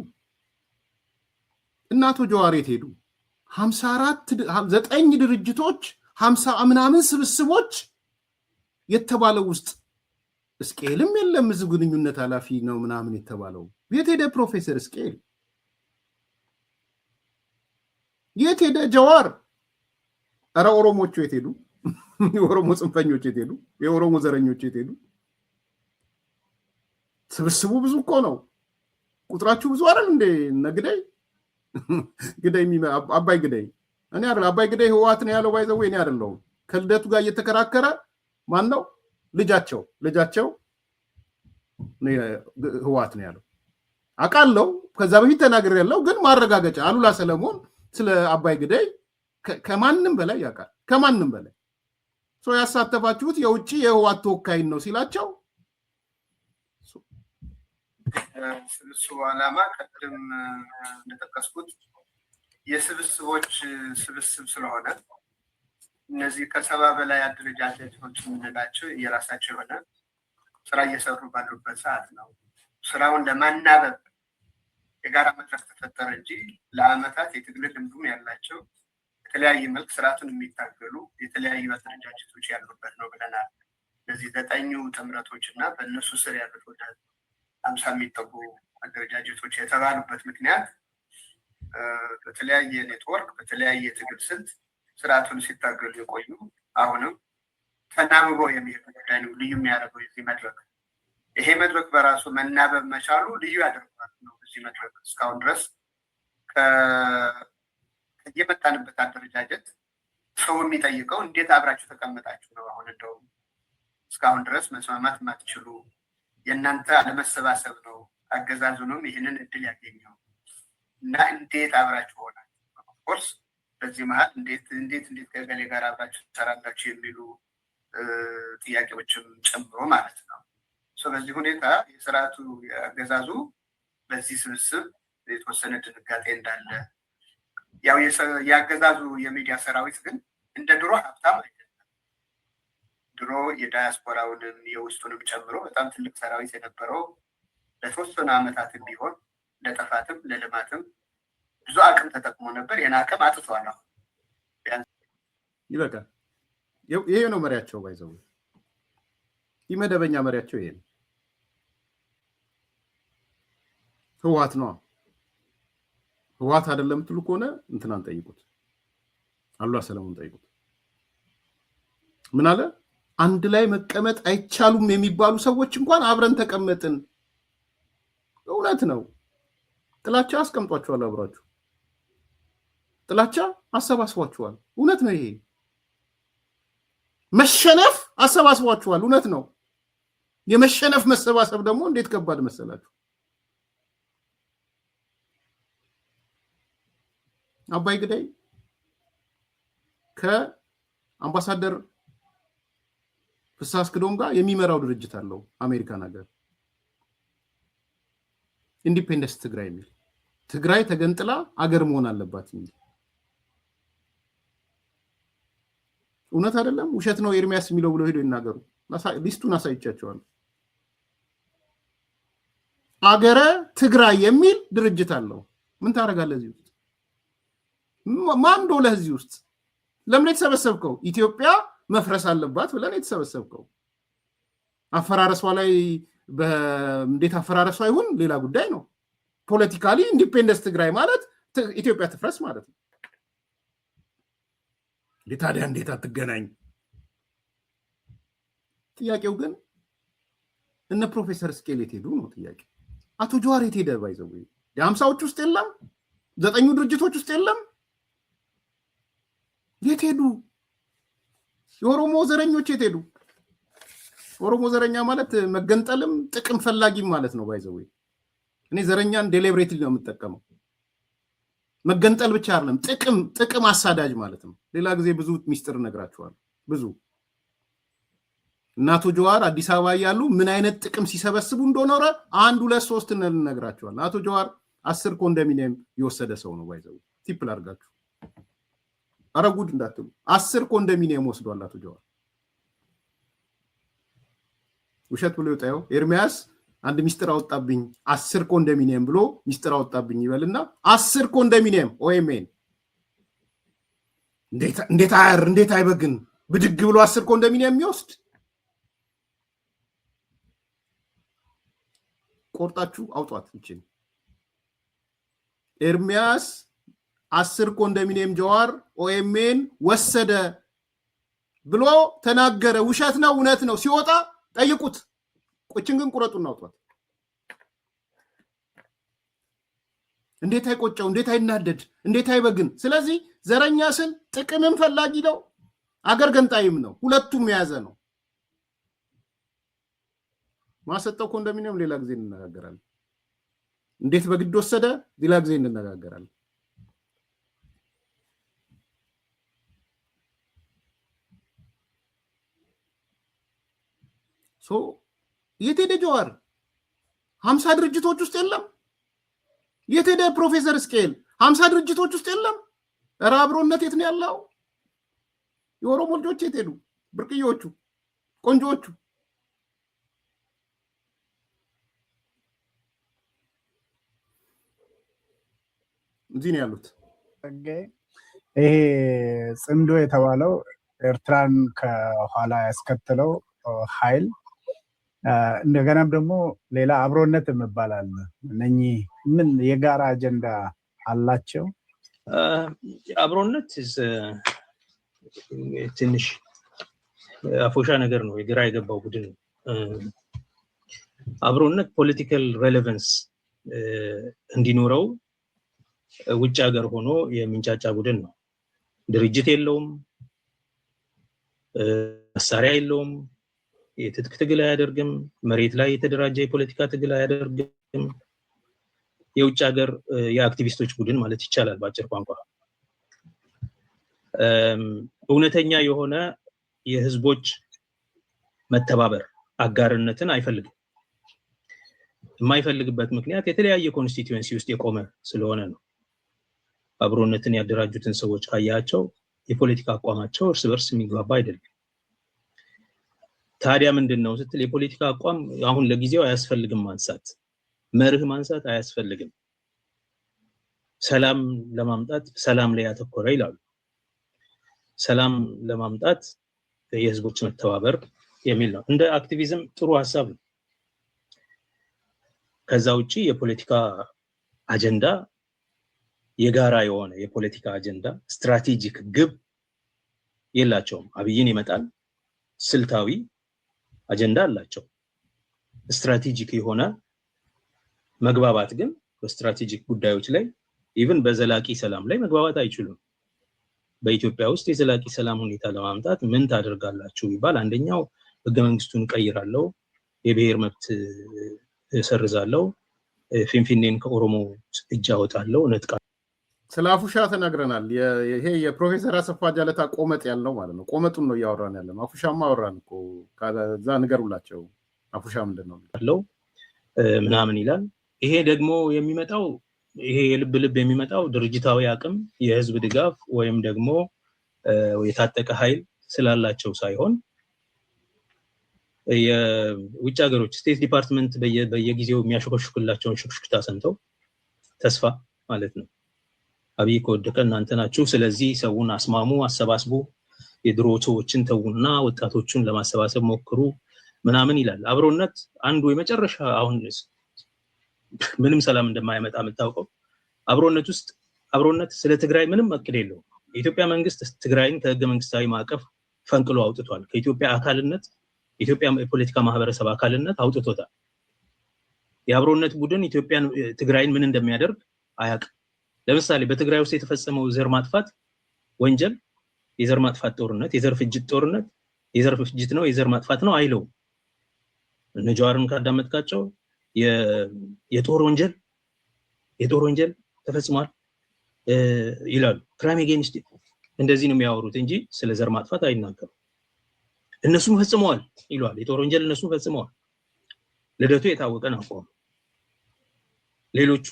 እናቶ ጀዋር የት ሄዱ? 9 ድርጅቶች 50 ምናምን ስብስቦች የተባለው ውስጥ እስቄልም የለም። ህዝብ ግንኙነት ኃላፊ ነው ምናምን የተባለው የት ሄደ ፕሮፌሰር እስቄል? የት ሄደ ጀዋር? ኧረ ኦሮሞቹ የት ሄዱ? የኦሮሞ ጽንፈኞች የት ሄዱ? የኦሮሞ ዘረኞች የት ሄዱ? ስብስቡ ብዙ እኮ ነው። ቁጥራችሁ ብዙ አይደል እንዴ? ነግደይ ግደይ አባይ ግደይ እኔ አይደል አባይ ግደይ ህዋት ነው ያለው። ባይዘው እኔ አይደለሁም። ከልደቱ ጋር እየተከራከረ ማን ነው? ልጃቸው ህዋት ነው ያለው አውቃለሁ። ከዛ በፊት ተናግሬያለሁ። ግን ማረጋገጫ አሉላ ሰለሞን ስለ አባይ ግደይ ከማንም በላይ ያውቃል። ከማንም በላይ ያሳተፋችሁት የውጭ የህዋት ተወካይ ነው ሲላቸው
ስብስቡ ዓላማ ቀደም እንደጠቀስኩት የስብስቦች ስብስብ ስለሆነ እነዚህ ከሰባ በላይ አደረጃጀቶች የምንላቸው የራሳቸው የሆነ ስራ እየሰሩ ባሉበት ሰዓት ነው። ስራውን ለማናበብ የጋራ መድረክ ተፈጠረ እንጂ ለአመታት የትግል ልምዱም ያላቸው የተለያየ መልክ ስርዓቱን የሚታገሉ የተለያዩ አደረጃጀቶች ያሉበት ነው ብለናል። እነዚህ 9 ጥምረቶች እና በእነሱ ስር ያሉት ወደ 50 የሚጠጉ አደረጃጀቶች የተባሉበት ምክንያት በተለያየ ኔትወርክ በተለያየ ትግል ስልት ስርዓቱን ሲታገሉ የቆዩ አሁንም ተናብቦ የሚሄዱ ጉዳይ ነው ልዩ የሚያደርገው የዚህ መድረክ። ይሄ መድረክ በራሱ መናበብ መቻሉ ልዩ ያደርገዋል ነው። እዚህ መድረክ እስካሁን ድረስ ከየመጣንበት አደረጃጀት ሰው የሚጠይቀው እንዴት አብራችሁ ተቀመጣችሁ ነው። አሁን እንደውም እስካሁን ድረስ መስማማት የማትችሉ የእናንተ አለመሰባሰብ ነው አገዛዙንም ይህንን እድል ያገኘው እና እንዴት አብራችሁ ሆናል። ኦፍኮርስ በዚህ መሀል እንዴት ከገሌ ጋር አብራችሁ ትሰራላችሁ የሚሉ ጥያቄዎችም ጨምሮ ማለት ነው። በዚህ ሁኔታ የስርዓቱ አገዛዙ በዚህ ስብስብ የተወሰነ ድንጋጤ እንዳለ ያው የአገዛዙ የሚዲያ ሰራዊት ግን እንደ ድሮ ሀብታም አይደለም። ድሮ የዳያስፖራውንም የውስጡንም ጨምሮ በጣም ትልቅ ሰራዊት የነበረው ለተወሰኑ ዓመታትም ቢሆን ለጥፋትም ለልማትም ብዙ አቅም ተጠቅሞ ነበር። ያን አቅም አጥቷል።
ይበቃል። ይሄ ነው መሪያቸው። ባይዘው ይመደበኛ መሪያቸው ይሄ ነው። ህዋት ነው። ህዋት አይደለም ትሉ ከሆነ እንትናን ጠይቁት፣ አሉላ ሰለሞን ጠይቁት። ምን አለ? አንድ ላይ መቀመጥ አይቻሉም የሚባሉ ሰዎች እንኳን አብረን ተቀመጥን። እውነት ነው። ጥላቻ አስቀምጧቸዋል። አብራችሁ ጥላቻ አሰባስቧቸዋል። እውነት ነው። ይሄ መሸነፍ አሰባስቧቸዋል። እውነት ነው። የመሸነፍ መሰባሰብ ደግሞ እንዴት ከባድ መሰላችሁ? አባይ ግዳይ ከአምባሳደር ፍስሐ አስገዶም ጋር የሚመራው ድርጅት አለው አሜሪካን ሀገር፣ ኢንዲፔንደንስ ትግራይ የሚል ትግራይ ተገንጥላ አገር መሆን አለባት የሚል። እውነት አይደለም ውሸት ነው ኤርሚያስ የሚለው ብሎ ሄዶ ይናገሩ። ሊስቱን አሳይቻቸዋለሁ። አገረ ትግራይ የሚል ድርጅት አለው። ምን ታደርጋለህ እዚህ ውስጥ? ማን እንደሆነ እዚህ ውስጥ ለምን የተሰበሰብከው? ኢትዮጵያ መፍረስ አለባት ብለን የተሰበሰብከው። አፈራረሷ ላይ እንዴት አፈራረሷ ይሁን ሌላ ጉዳይ ነው። ፖለቲካሊ ኢንዲፔንደንስ ትግራይ ማለት ኢትዮጵያ ትፍረስ ማለት ነው። ታዲያ እንዴት አትገናኝ? ጥያቄው ግን እነ ፕሮፌሰር እስቄል የት ሄዱ ነው ጥያቄ። አቶ ጀዋር የት ሄደ? ባይዘው የ50ዎች ውስጥ የለም፣ 9 ድርጅቶች ውስጥ የለም። የት ሄዱ? የኦሮሞ ዘረኞች የት ሄዱ? ኦሮሞ ዘረኛ ማለት መገንጠልም ጥቅም ፈላጊም ማለት ነው። ባይዘው እኔ ዘረኛን ዴሊብሬትሊ ነው የምጠቀመው። መገንጠል ብቻ አይደለም፣ ጥቅም አሳዳጅ ማለት ነው። ሌላ ጊዜ ብዙ ሚስጥር እነግራችኋለሁ። ብዙ እናቶ ጀዋር አዲስ አበባ ያሉ ምን አይነት ጥቅም ሲሰበስቡ እንደኖረ 1 2 3 እንነግራችኋለን። አቶ ጀዋር 10 ኮንዶሚኒየም የወሰደ ሰው ነው። ባይዘው ቲፕል አድርጋችሁ አረጉድ እንዳትሉ። 10 ኮንዶሚኒየም ወስዷል አቶ ጀዋር። ውሸት ብሎ ይወጣው ኤርሚያስ አንድ ሚስጥር አወጣብኝ 10 ኮንዶሚኒየም ብሎ ሚስጥር አወጣብኝ ይበልና 10 ኮንዶሚኒየም ኦኤምኤን እንዴት አይበግን ብድግ ብሎ 10 ኮንዶሚኒየም የሚወስድ ቆርጣችሁ አውጧት። ይችላል ኤርሚያስ 10 ኮንዶሚኒየም ጀዋር ኦኤምኤን ወሰደ ብሎ ተናገረ። ውሸት ነው እውነት ነው? ሲወጣ ጠይቁት። ቆችን ግን ቁረጡና አውጧት። እንዴት አይቆጨው? እንዴት አይናደድ? እንዴት አይበግን? ስለዚህ ዘረኛ ስል ጥቅምም ፈላጊ ነው፣ አገር ገንጣይም ነው። ሁለቱም የያዘ ነው። ማሰጠው ኮንዶሚኒየም ሌላ ጊዜ እንነጋገራለን። እንዴት በግድ ወሰደ ሌላ ጊዜ እንነጋገራለን። የት ሄደ ጀዋር? 50 ድርጅቶች ውስጥ የለም። የት ሄደ ፕሮፌሰር እስቄል? 50 ድርጅቶች ውስጥ የለም። ኧረ አብሮነት የት ነው ያለው? የኦሮሞ ልጆች የት ሄዱ? ብርቅዮቹ ቆንጆቹ እዚህ ነው ያሉት።
ይሄ ጽምዶ የተባለው ኤርትራን ከኋላ ያስከተለው ኃይል እንደገናም ደግሞ ሌላ አብሮነት የሚባላል። እነኚህ ምን የጋራ አጀንዳ አላቸው?
አብሮነት ትንሽ አፎሻ ነገር ነው፣ የግራ የገባው ቡድን ነው። አብሮነት ፖለቲካል ሬሌቫንስ እንዲኖረው ውጭ ሀገር ሆኖ የሚንጫጫ ቡድን ነው። ድርጅት የለውም፣ መሳሪያ የለውም፣ የትጥቅ ትግል አያደርግም፣ መሬት ላይ የተደራጀ የፖለቲካ ትግል አያደርግም። የውጭ ሀገር የአክቲቪስቶች ቡድን ማለት ይቻላል በአጭር ቋንቋ። እውነተኛ የሆነ የህዝቦች መተባበር አጋርነትን አይፈልግም። የማይፈልግበት ምክንያት የተለያየ ኮንስቲትዩዌንሲ ውስጥ የቆመ ስለሆነ ነው። አብሮነትን ያደራጁትን ሰዎች ካያቸው የፖለቲካ አቋማቸው እርስ በርስ የሚግባባ አይደለም። ታዲያ ምንድነው ስትል የፖለቲካ አቋም አሁን ለጊዜው አያስፈልግም ማንሳት፣ መርህ ማንሳት አያስፈልግም። ሰላም ለማምጣት ሰላም ላይ ያተኮረ ይላሉ። ሰላም ለማምጣት የህዝቦች መተባበር የሚል ነው። እንደ አክቲቪዝም ጥሩ ሐሳብ ነው። ከዛ ውጪ የፖለቲካ አጀንዳ የጋራ የሆነ የፖለቲካ አጀንዳ ስትራቴጂክ ግብ የላቸውም። አብይን ይመጣል ስልታዊ አጀንዳ አላቸው። ስትራቴጂክ የሆነ መግባባት ግን በስትራቴጂክ ጉዳዮች ላይ ኢቭን በዘላቂ ሰላም ላይ መግባባት አይችሉም። በኢትዮጵያ ውስጥ የዘላቂ ሰላም ሁኔታ ለማምጣት ምን ታደርጋላችሁ ይባል፣ አንደኛው ህገ መንግስቱን ቀይራለሁ፣ የብሔር መብት እሰርዛለሁ፣ ፊንፊኔን ከኦሮሞ እጅ አወጣለሁ፣ ነጥቃለሁ።
ስለ አፉሻ ተናግረናል። ይሄ የፕሮፌሰር አሰፋ ጃለታ ቆመጥ ያለው ማለት ነው። ቆመጡን ነው እያወራን ያለነው። አፉሻማ አወራን እኮ። ከዛ ንገሩላቸው አፉሻ ምንድን ነው
ያለው ምናምን ይላል። ይሄ ደግሞ የሚመጣው ይሄ የልብ ልብ የሚመጣው ድርጅታዊ አቅም፣ የህዝብ ድጋፍ ወይም ደግሞ የታጠቀ ኃይል ስላላቸው ሳይሆን የውጭ ሀገሮች ስቴት ዲፓርትመንት በየጊዜው የሚያሾከሹክላቸውን ሽክሽክታ ሰምተው ተስፋ ማለት ነው አብይ ከወደቀ እናንተ ናችሁ ስለዚህ ሰውን አስማሙ አሰባስቡ የድሮ ሰዎችን ተውና ወጣቶቹን ለማሰባሰብ ሞክሩ ምናምን ይላል አብሮነት አንዱ የመጨረሻ አሁን ምንም ሰላም እንደማይመጣ የምታውቀው አብሮነት ውስጥ አብሮነት ስለ ትግራይ ምንም እቅድ የለውም የኢትዮጵያ መንግስት ትግራይን ከህገ መንግስታዊ ማዕቀፍ ፈንቅሎ አውጥቷል ከኢትዮጵያ አካልነት ኢትዮጵያ የፖለቲካ ማህበረሰብ አካልነት አውጥቶታል የአብሮነት ቡድን ኢትዮጵያን ትግራይን ምን እንደሚያደርግ አያውቅም ለምሳሌ በትግራይ ውስጥ የተፈጸመው ዘር ማጥፋት ወንጀል የዘር ማጥፋት ጦርነት የዘር ፍጅት ጦርነት የዘር ፍጅት ነው የዘር ማጥፋት ነው አይለው እነ ጀዋርን ካዳመጥካቸው የጦር ወንጀል ተፈጽሟል ይላሉ ክራይም አጌንስት እንደዚህ ነው የሚያወሩት እንጂ ስለ ዘር ማጥፋት አይናገሩም እነሱም ፈጽመዋል ይሏል የጦር ወንጀል እነሱም ፈጽመዋል ለደቱ የታወቀ ነው ሌሎቹ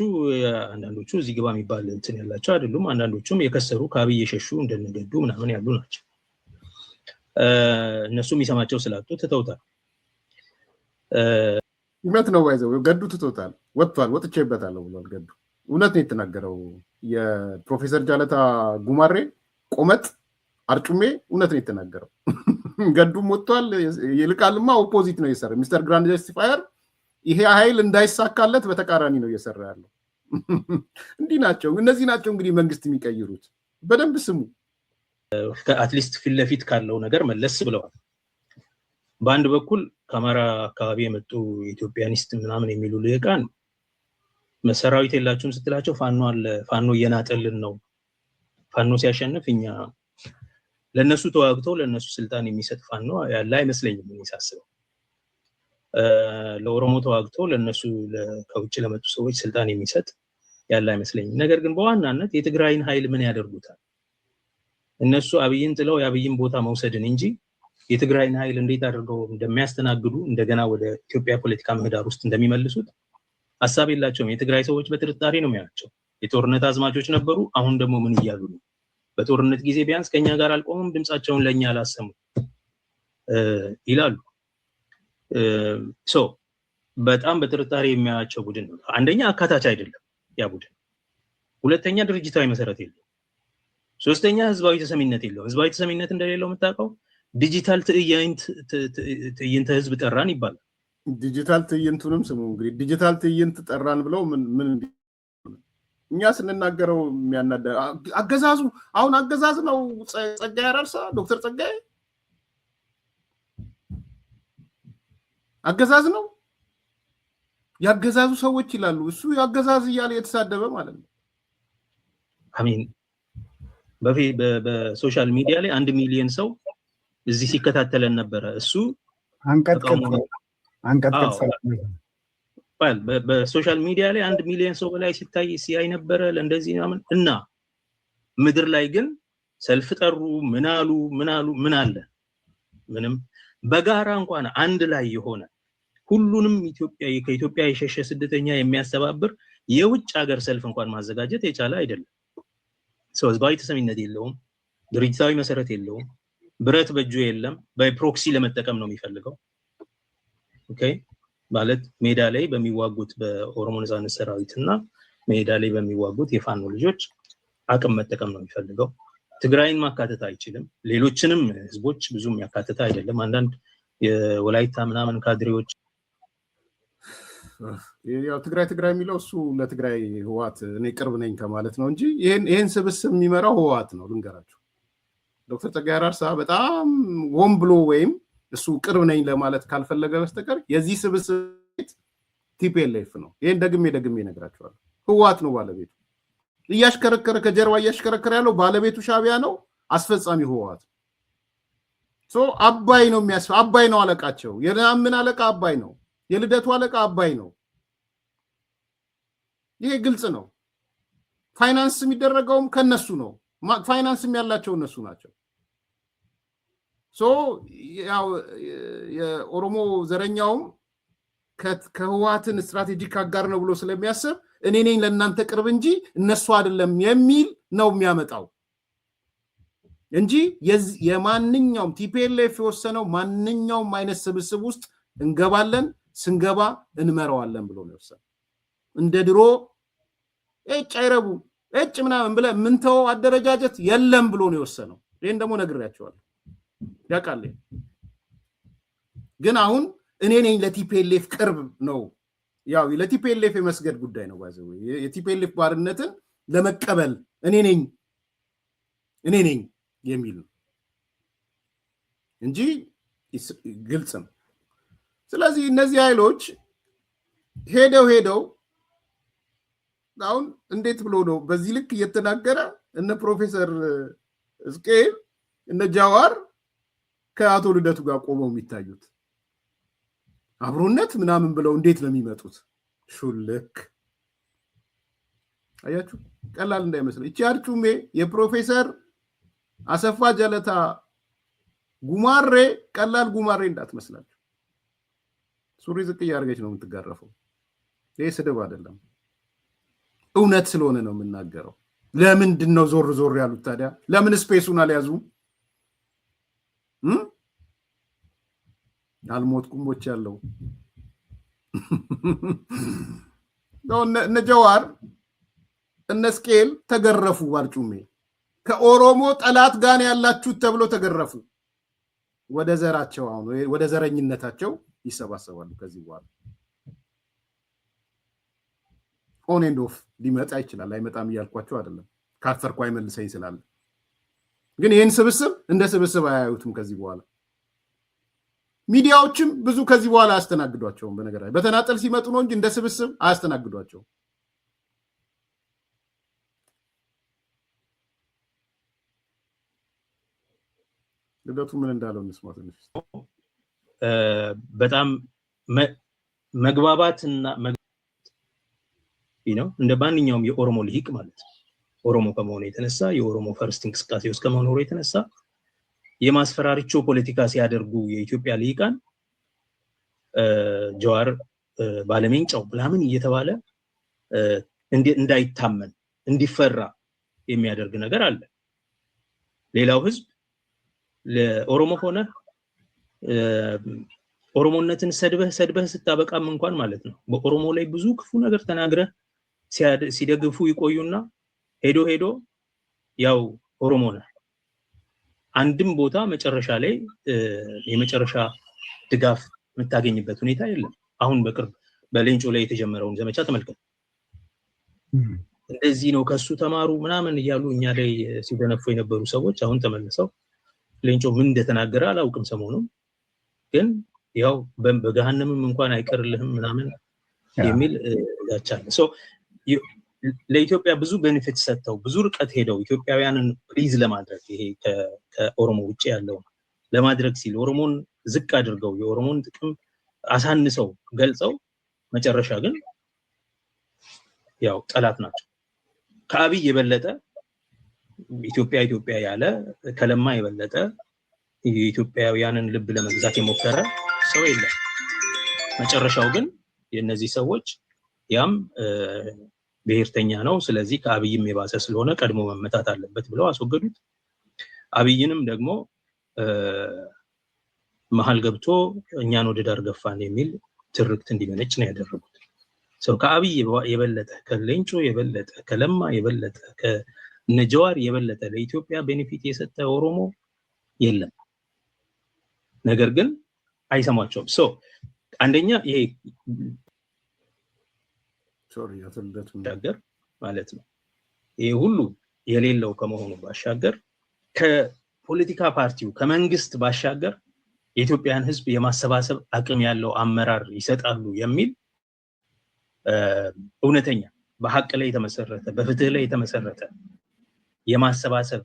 አንዳንዶቹ እዚህ ግባ የሚባል እንትን ያላቸው አይደሉም አንዳንዶቹም የከሰሩ ከአብይ የሸሹ እንደነገዱ ምናምን ያሉ ናቸው እነሱም ይሰማቸው ስላጡ ተተውታል
እውነት ነው ባይዘው ገዱ ተተውታል ወጥቼበታለሁ ብሏል ገዱ እውነት ነው የተናገረው የፕሮፌሰር ጃለታ ጉማሬ ቆመጥ አርጩሜ እውነት ነው የተናገረው ገዱም ወጥቷል ይልቃልማ ኦፖዚት ነው የሰራ ሚስተር ግራንድ ጀስቲፋየር ይሄ ኃይል እንዳይሳካለት በተቃራኒ ነው እየሰራ ያለው እንዲህ ናቸው እነዚህ ናቸው እንግዲህ መንግስት የሚቀይሩት በደንብ ስሙ
ከአትሊስት ፊት ለፊት ካለው ነገር መለስ ብለዋል በአንድ በኩል ከአማራ አካባቢ የመጡ ኢትዮጵያኒስት ምናምን የሚሉ ልሂቃን መሰራዊት የላችሁም ስትላቸው ፋኖ እየናጠልን ነው ፋኖ ሲያሸንፍ እኛ ለነሱ ተዋግተው ለነሱ ስልጣን የሚሰጥ ፋኖ ያለ አይመስለኝም የሚሳስበው ለኦሮሞ ተዋግተው ለነሱ ከውጭ ለመጡ ሰዎች ስልጣን የሚሰጥ ያለ አይመስለኝም ነገር ግን በዋናነት የትግራይን ኃይል ምን ያደርጉታል እነሱ አብይን ጥለው የአብይን ቦታ መውሰድን እንጂ የትግራይን ኃይል እንዴት አድርገው እንደሚያስተናግዱ እንደገና ወደ ኢትዮጵያ ፖለቲካ ምህዳር ውስጥ እንደሚመልሱት ሐሳብ የላቸውም የትግራይ ሰዎች በጥርጣሬ ነው የሚያዩቸው የጦርነት አዝማቾች ነበሩ አሁን ደግሞ ምን ይያሉ ነው በጦርነት ጊዜ ቢያንስ ከኛ ጋር አልቆሙም ድምጻቸውን ለኛ አላሰሙ ይላሉ በጣም በጥርጣሬ የሚያያቸው ቡድን ነው አንደኛ አካታች አይደለም ያ ቡድን ሁለተኛ ድርጅታዊ መሰረት የለውም ሶስተኛ ህዝባዊ ተሰሚነት የለውም ህዝባዊ ተሰሚነት እንደሌለው የምታውቀው ዲጂታል ትዕይንተ ህዝብ ጠራን ይባላል
ዲጂታል ትዕይንቱንም ስሙ እንግዲህ ዲጂታል ትዕይንት ጠራን ብለው ምን እኛ ስንናገረው የሚያናደ አገዛዙ አሁን አገዛዝ ነው ጸጋዬ አራርሳ ዶክተር ጸጋዬ አገዛዝ ነው ያገዛዙ ሰዎች ይላሉ እሱ ያገዛዝ እያለ የተሳደበ ማለት ነው
አሜን በሶሻል ሚዲያ ላይ 1 ሚሊዮን ሰው እዚህ ሲከታተለን ነበረ እሱ
አንቀጥቀጥ
በሶሻል ሚዲያ ላይ 1 ሚሊዮን ሰው በላይ ሲያይ ነበረ ለእንደዚህ እና ምድር ላይ ግን ሰልፍ ጠሩ ምን አለ ምንም በጋራ እንኳን አንድ ላይ የሆነ ሁሉንም ከኢትዮጵያ የሸሸ ስደተኛ የሚያስተባብር የውጭ ሀገር ሰልፍ እንኳን ማዘጋጀት የቻለ አይደለም ህዝባዊ ተሰሚነት የለውም ድርጅታዊ መሰረት የለውም ብረት በእጁ የለም በፕሮክሲ ለመጠቀም ነው የሚፈልገው ኦኬ ማለት ሜዳ ላይ በሚዋጉት በኦሮሞ ነጻነት ሰራዊትና ሜዳ ላይ በሚዋጉት የፋኖ ልጆች አቅም መጠቀም ነው የሚፈልገው ትግራይን ማካተት አይችልም ሌሎችንም ህዝቦች ብዙም ያካተተ አይደለም አንዳንድ የወላይታ ምናምን ካድሬዎች
ያው ትግራይ የሚለው እሱ ለትግራይ ህዋት እኔ ቅርብ ነኝ ከማለት ነው እንጂ ይሄን ስብስብ የሚመራው ህዋት ነው ልንገራችሁ ዶክተር ጸጋዬ አራርሳ በጣም ወን ብሎ ወይም እሱ ቅርብ ነኝ ለማለት ካልፈለገ በስተቀር የዚህ ስብስብ ቲፒኤልኤፍ ነው ይሄን ደግሜ ነግራችኋለሁ ህዋት ነው ባለቤቱ እያሽከረከረ ከጀርባ እያሽከረከረ ያለው ባለቤቱ ሻቢያ ነው አስፈጻሚ ህዋት አባይ ነው አባይ ነው አለቃቸው የናምን አለቃ አባይ ነው የልደቱ አለቃ አባይ ነው ይሄ ግልጽ ነው ፋይናንስ የሚደረገውም ከነሱ ነው ፋይናንስም ያላቸው እነሱ ናቸው ያው የኦሮሞ ዘረኛውም ከህዋትን ስትራቴጂክ አጋር ነው ብሎ ስለሚያስብ እኔ ነኝ ለእናንተ ቅርብ እንጂ እነሱ አይደለም የሚል ነው የሚያመጣው እንጂ የማንኛውም ቲፒኤልኤፍ የወሰነው ማንኛውም አይነት ስብስብ ውስጥ እንገባለን፣ ስንገባ እንመራዋለን ብሎ ነው የወሰነው። እንደ ድሮ አይረቡ ምናምን ብለ ምንተው አደረጃጀት የለም ብሎ ነው የወሰነው። ይሄን ደግሞ ነግሬያቸዋለሁ፣ ያውቃል። ግን አሁን እኔ ነኝ ለቲፒኤልኤፍ ቅርብ ነው፣ ያው ለቲፒኤልኤፍ የመስገድ ጉዳይ ነው። ባይዘው የቲፒኤልኤፍ ባርነትን ለመቀበል እኔ ነኝ የሚል ነው እንጂ ግልጽ ነው። ስለዚህ እነዚህ ኃይሎች ሄደው አሁን እንዴት ብሎ ነው በዚህ ልክ እየተናገረ እነ ፕሮፌሰር እስቄል እነ ጃዋር ከአቶ ልደቱ ጋር ቆመው የሚታዩት አብሮነት ምናምን ብለው እንዴት ነው የሚመጡት? ሹልክ አያችሁ፣ ቀላል እንዳይመስል። እቺ አርጩሜ የፕሮፌሰር አሰፋ ጀለታ ጉማሬ ቀላል ጉማሬ እንዳትመስላችሁ። ሱሪ ዝቅ እያደረገች ነው የምትጋረፈው። ይሄ ስድብ አይደለም፣ እውነት ስለሆነ ነው የምናገረው። ለምንድን ነው ዞር ያሉት ታዲያ? ለምን ስፔሱን አልያዙም? አልሞትኩም ሞች ያለው እነ ጀዋር እነ ስቄል ተገረፉ። ባርጩሜ ከኦሮሞ ጠላት ጋር ያላችሁት ተብሎ ተገረፉ። ወደ ዘራቸው አሁን ወደ ዘረኝነታቸው ይሰባሰባሉ። ከዚህ በኋላ ኦን ኤንድ ኦፍ ሊመጣ ይችላል፣ አይመጣም እያልኳቸው አይደለም። ካፈርኩ አይመልሰኝ ስላለ ግን ይህን ስብስብ እንደ ስብስብ አያዩትም። ከዚህ በኋላ ሚዲያዎችም ብዙ ከዚህ በኋላ አያስተናግዷቸውም። በነገራችን በተናጠል ሲመጡ ነው እንጂ እንደ ስብስብ አያስተናግዷቸውም። ልደቱ ምን እንዳለው እንስማ ትንሽ።
በጣም መግባባትና ነው እንደ ማንኛውም የኦሮሞ ልሂቅ ማለት ነው። ኦሮሞ ከመሆኑ የተነሳ የኦሮሞ ፈርስት እንቅስቃሴ ውስጥ ከመኖሩ የተነሳ የማስፈራሪቾ ፖለቲካ ሲያደርጉ የኢትዮጵያ ልሂቃን ጀዋር ባለሜንጫው ምናምን እየተባለ እንዳይታመን እንዲፈራ የሚያደርግ ነገር አለ። ሌላው ህዝብ ለኦሮሞ ሆነ ኦሮሞነትን ሰድበህ ስታበቃም እንኳን ማለት ነው በኦሮሞ ላይ ብዙ ክፉ ነገር ተናግረህ ሲደግፉ ይቆዩና ሄዶ ያው ኦሮሞ ነህ አንድም ቦታ መጨረሻ ላይ የመጨረሻ ድጋፍ የምታገኝበት ሁኔታ የለም። አሁን በቅርብ በሌንጮ ላይ የተጀመረውን ዘመቻ ተመልከት። እንደዚህ ነው ከሱ ተማሩ ምናምን እያሉ እኛ ላይ ሲደነፉ የነበሩ ሰዎች አሁን ተመልሰው ሌንጮ ምን እንደተናገረ አላውቅም። ሰሞኑን ግን ያው በገሃነምም እንኳን አይቀርልህም ምናምን የሚል ያቻለ ሶ ለኢትዮጵያ ብዙ ቤኔፊት ሰጥተው ብዙ ርቀት ሄደው ኢትዮጵያውያንን ፕሊዝ ለማድረግ ይሄ ከኦሮሞ ውጪ ያለው ለማድረግ ሲል ኦሮሞን ዝቅ አድርገው የኦሮሞን ጥቅም አሳንሰው ገልጸው መጨረሻ ግን ያው ጠላት ናቸው። ከአብይ የበለጠ ኢትዮጵያ ያለ ከለማ የበለጠ የኢትዮጵያውያንን ልብ ለመግዛት የሞከረ ሰው የለም። መጨረሻው ግን የነዚህ ሰዎች ያም ብሔርተኛ ነው፣ ስለዚህ ከአብይም የባሰ ስለሆነ ቀድሞ መመታት አለበት ብለው አስወገዱት። አብይንም ደግሞ መሃል ገብቶ እኛን ወደ ዳር ገፋን የሚል ትርክት እንዲመነጭ ነው ያደረጉት። ሰው ከአብይ የበለጠ ከሌንጮ የበለጠ ከለማ የበለጠ ከነጀዋር የበለጠ ለኢትዮጵያ ቤኔፊት የሰጠ ኦሮሞ የለም። ነገር ግን አይሰማቸውም። ሶ አንደኛ ይሄ ሻገር ማለት ነው ይሄ ሁሉ የሌለው ከመሆኑ ባሻገር ከፖለቲካ ፓርቲው ከመንግስት ባሻገር የኢትዮጵያን ህዝብ የማሰባሰብ አቅም ያለው አመራር ይሰጣሉ የሚል እውነተኛ በሐቅ ላይ የተመሰረተ በፍትህ ላይ የተመሰረተ የማሰባሰብ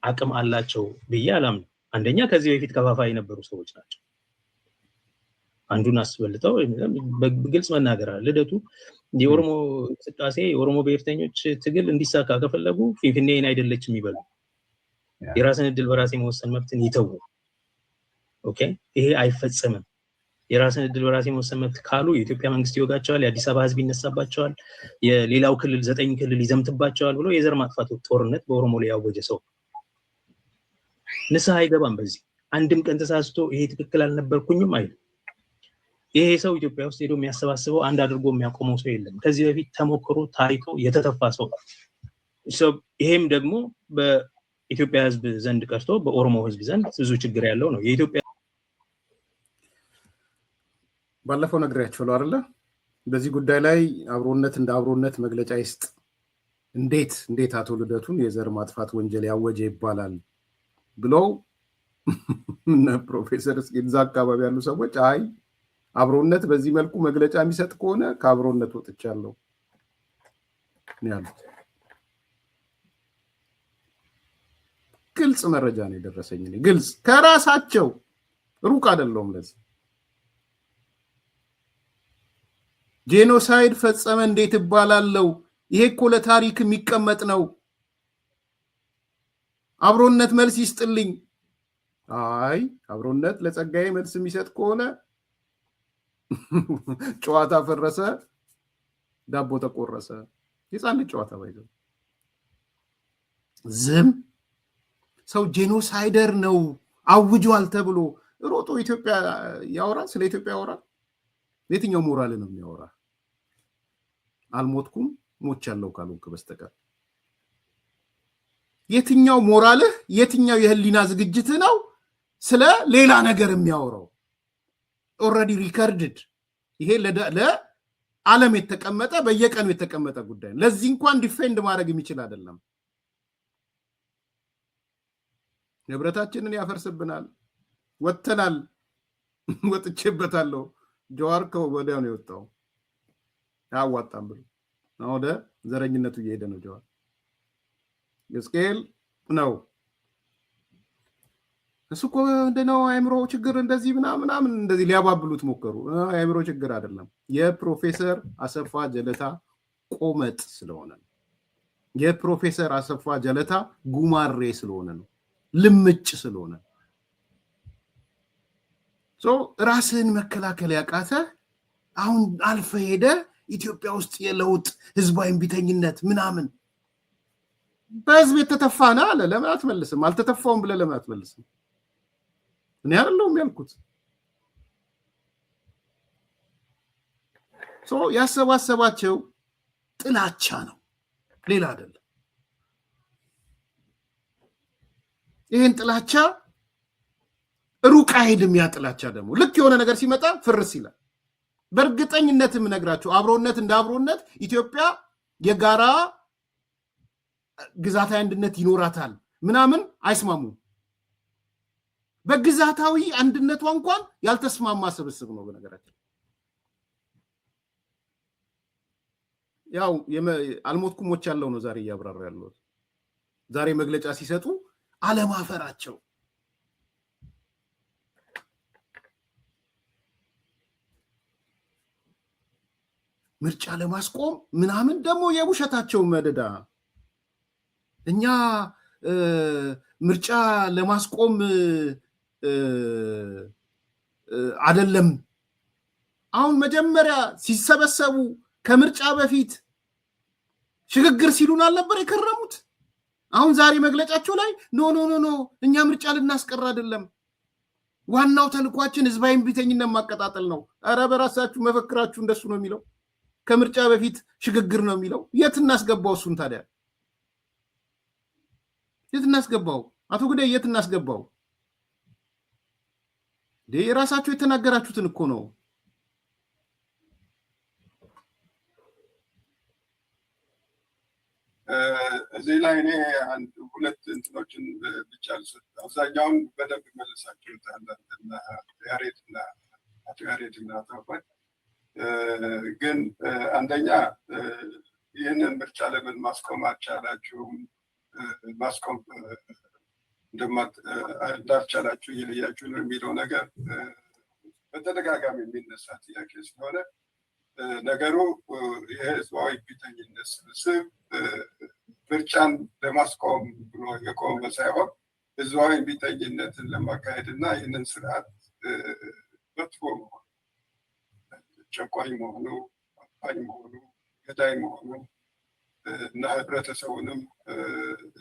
አቅም አላቸው ብዬ አላምንም። አንደኛ ከዚህ በፊት ከፋፋይ የነበሩ ሰዎች ናቸው። አንዱን አስበልጠው በግልጽ መናገር አለ። ልደቱ የኦሮሞ እንቅስቃሴ የኦሮሞ ብሔርተኞች ትግል እንዲሳካ ከፈለጉ ፊንፊኔን አይደለችም ይበሉ። የራስን እድል በራስ የመወሰን መብትን ይተው። ኦኬ፣ ይሄ አይፈጸምም። የራስን እድል በራስ የመወሰን መብት ካሉ የኢትዮጵያ መንግስት ይወጋቸዋል፣ የአዲስ አበባ ህዝብ ይነሳባቸዋል፣ የሌላው ክልል 9 ክልል ይዘምትባቸዋል ብሎ የዘር ማጥፋት ጦርነት በኦሮሞ ላይ ያወጀ ሰው ንስሐ አይገባም። በዚህ አንድም ቀን ተሳስቶ ይሄ ትክክል አልነበርኩኝም አይልም። ይሄ ሰው ኢትዮጵያ ውስጥ ሄዶ የሚያሰባስበው አንድ አድርጎ የሚያቆመው ሰው የለም። ከዚህ በፊት ተሞክሮ ታይቶ የተተፋ ሰው ይሄም ደግሞ በኢትዮጵያ ህዝብ ዘንድ ቀርቶ በኦሮሞ ህዝብ ዘንድ ብዙ ችግር ያለው ነው። የኢትዮጵያ
ባለፈው ነግሬያችኋለሁ አይደለ? በዚህ ጉዳይ ላይ አብሮነት እንደ አብሮነት መግለጫ ይስጥ። እንዴት አቶ ልደቱን የዘር ማጥፋት ወንጀል ያወጀ ይባላል ብለው እነ ፕሮፌሰር እስኪዛ አካባቢ ያሉ ሰዎች አይ አብሮነት በዚህ መልኩ መግለጫ የሚሰጥ ከሆነ ከአብሮነት ወጥቻለሁ ያሉት ግልጽ መረጃ ነው የደረሰኝ። ግልጽ ከራሳቸው ሩቅ አይደለም። ለዚህ ጄኖሳይድ ፈጸመ እንዴት ይባላልው? ይሄ እኮ ለታሪክ የሚቀመጥ ነው። አብሮነት መልስ ይስጥልኝ። አይ አብሮነት ለጸጋዬ መልስ የሚሰጥ ከሆነ ጨዋታ ፈረሰ፣ ዳቦ ተቆረሰ። የጻን ጨዋታ ባይዘው ዝም ሰው ጄኖሳይደር ነው አውጇል ተብሎ ሮጦ ኢትዮጵያ ያወራል። ስለ ኢትዮጵያ ያወራል። የትኛው ሞራል ነው የሚያወራ? አልሞትኩም ሞቻለሁ ካልሆንክ በስተቀር የትኛው ሞራልህ የትኛው የህሊና ዝግጅት ነው ስለ ሌላ ነገር የሚያወራው? ኦልሬዲ ሪከርድድ ይሄ ለዓለም የተቀመጠ በየቀኑ የተቀመጠ ጉዳይ። ለዚህ እንኳን ዲፌንድ ማድረግ የሚችል አይደለም። ንብረታችንን ያፈርስብናል። ወጥተናል፣ ወጥቼበታለሁ። ጀዋር ወዲያው ነው የወጣው። አያዋጣም ብሎ ወደ ዘረኝነቱ እየሄደ ነው ጀዋር። እስኬል ነው እሱ እኮ እንደው አእምሮ ችግር እንደዚህ ምናምን እንደዚህ ሊያባብሉት ሞከሩ። አእምሮ ችግር አይደለም። የፕሮፌሰር አሰፋ ጀለታ ቆመጥ ስለሆነ ነው። የፕሮፌሰር አሰፋ ጀለታ ጉማሬ ስለሆነ ነው። ልምጭ ስለሆነ ራስህን መከላከል ያቃተ አሁን አልፈ ሄደ ኢትዮጵያ ውስጥ የለውጥ ህዝባዊ ቢተኝነት ምናምን በህዝብ የተተፋና አለ። ለምን አትመልስም? አልተተፋውም ብለህ ለምን አትመልስም? እኔ አይደለሁም ያልኩት። ያሰባሰባቸው ጥላቻ ነው፣ ሌላ አይደለም። ይህን ጥላቻ ሩቅ አይሄድም። ያ ጥላቻ ደግሞ ልክ የሆነ ነገር ሲመጣ ፍርስ ይላል። በእርግጠኝነትም ነግራችሁ አብሮነት እንደ አብሮነት ኢትዮጵያ የጋራ ግዛታዊ አንድነት ይኖራታል ምናምን አይስማሙም። በግዛታዊ አንድነቷ እንኳን ያልተስማማ ስብስብ ነው። በነገራችን ያው አልሞትኩም ሞቻለሁ ነው ዛሬ እያብራራ ያለው። ዛሬ መግለጫ ሲሰጡ አለማፈራቸው ምርጫ ለማስቆም ምናምን ደግሞ የውሸታቸው መደዳ እኛ ምርጫ ለማስቆም አይደለም። አሁን መጀመሪያ ሲሰበሰቡ ከምርጫ በፊት ሽግግር ሲሉን አልነበር የከረሙት? አሁን ዛሬ መግለጫቸው ላይ ኖ እኛ ምርጫ ልናስቀር አይደለም፣ ዋናው ተልኳችን ህዝባዊ ቢተኝነት ማቀጣጠል ነው። ኧረ በራሳችሁ መፈክራችሁ እንደሱ ነው የሚለው። ከምርጫ በፊት ሽግግር ነው የሚለው። የት እናስገባው እሱን ታዲያ? የት እናስገባው? አቶ ጉዳይ የት እናስገባው? የራሳችሁ የተናገራችሁትን እኮ ነው።
እዚህ ላይ እኔ ሁለት እንትኖችን ብቻ ልሰጥ። አብዛኛውን በደንብ መልሳችሁታል አቶ ያሬድና አቶ አባይ። ግን አንደኛ ይህንን ምርጫ ለምን ማስቆም አልቻላችሁም? ማስቆም እንዳልቻላችሁ እየለያችሁ ነው የሚለው ነገር በተደጋጋሚ የሚነሳ ጥያቄ ስለሆነ ነገሩ የህዝባዊ ቢተኝነት ስብስብ ምርጫን ለማስቆም ብሎ የቆመ ሳይሆን ህዝባዊ ቢተኝነትን ለማካሄድ እና ይህንን ስርዓት መጥፎ መሆኑ፣ ጨቋኝ መሆኑ፣ አፋኝ መሆኑ፣ ገዳይ መሆኑ እና ህብረተሰቡንም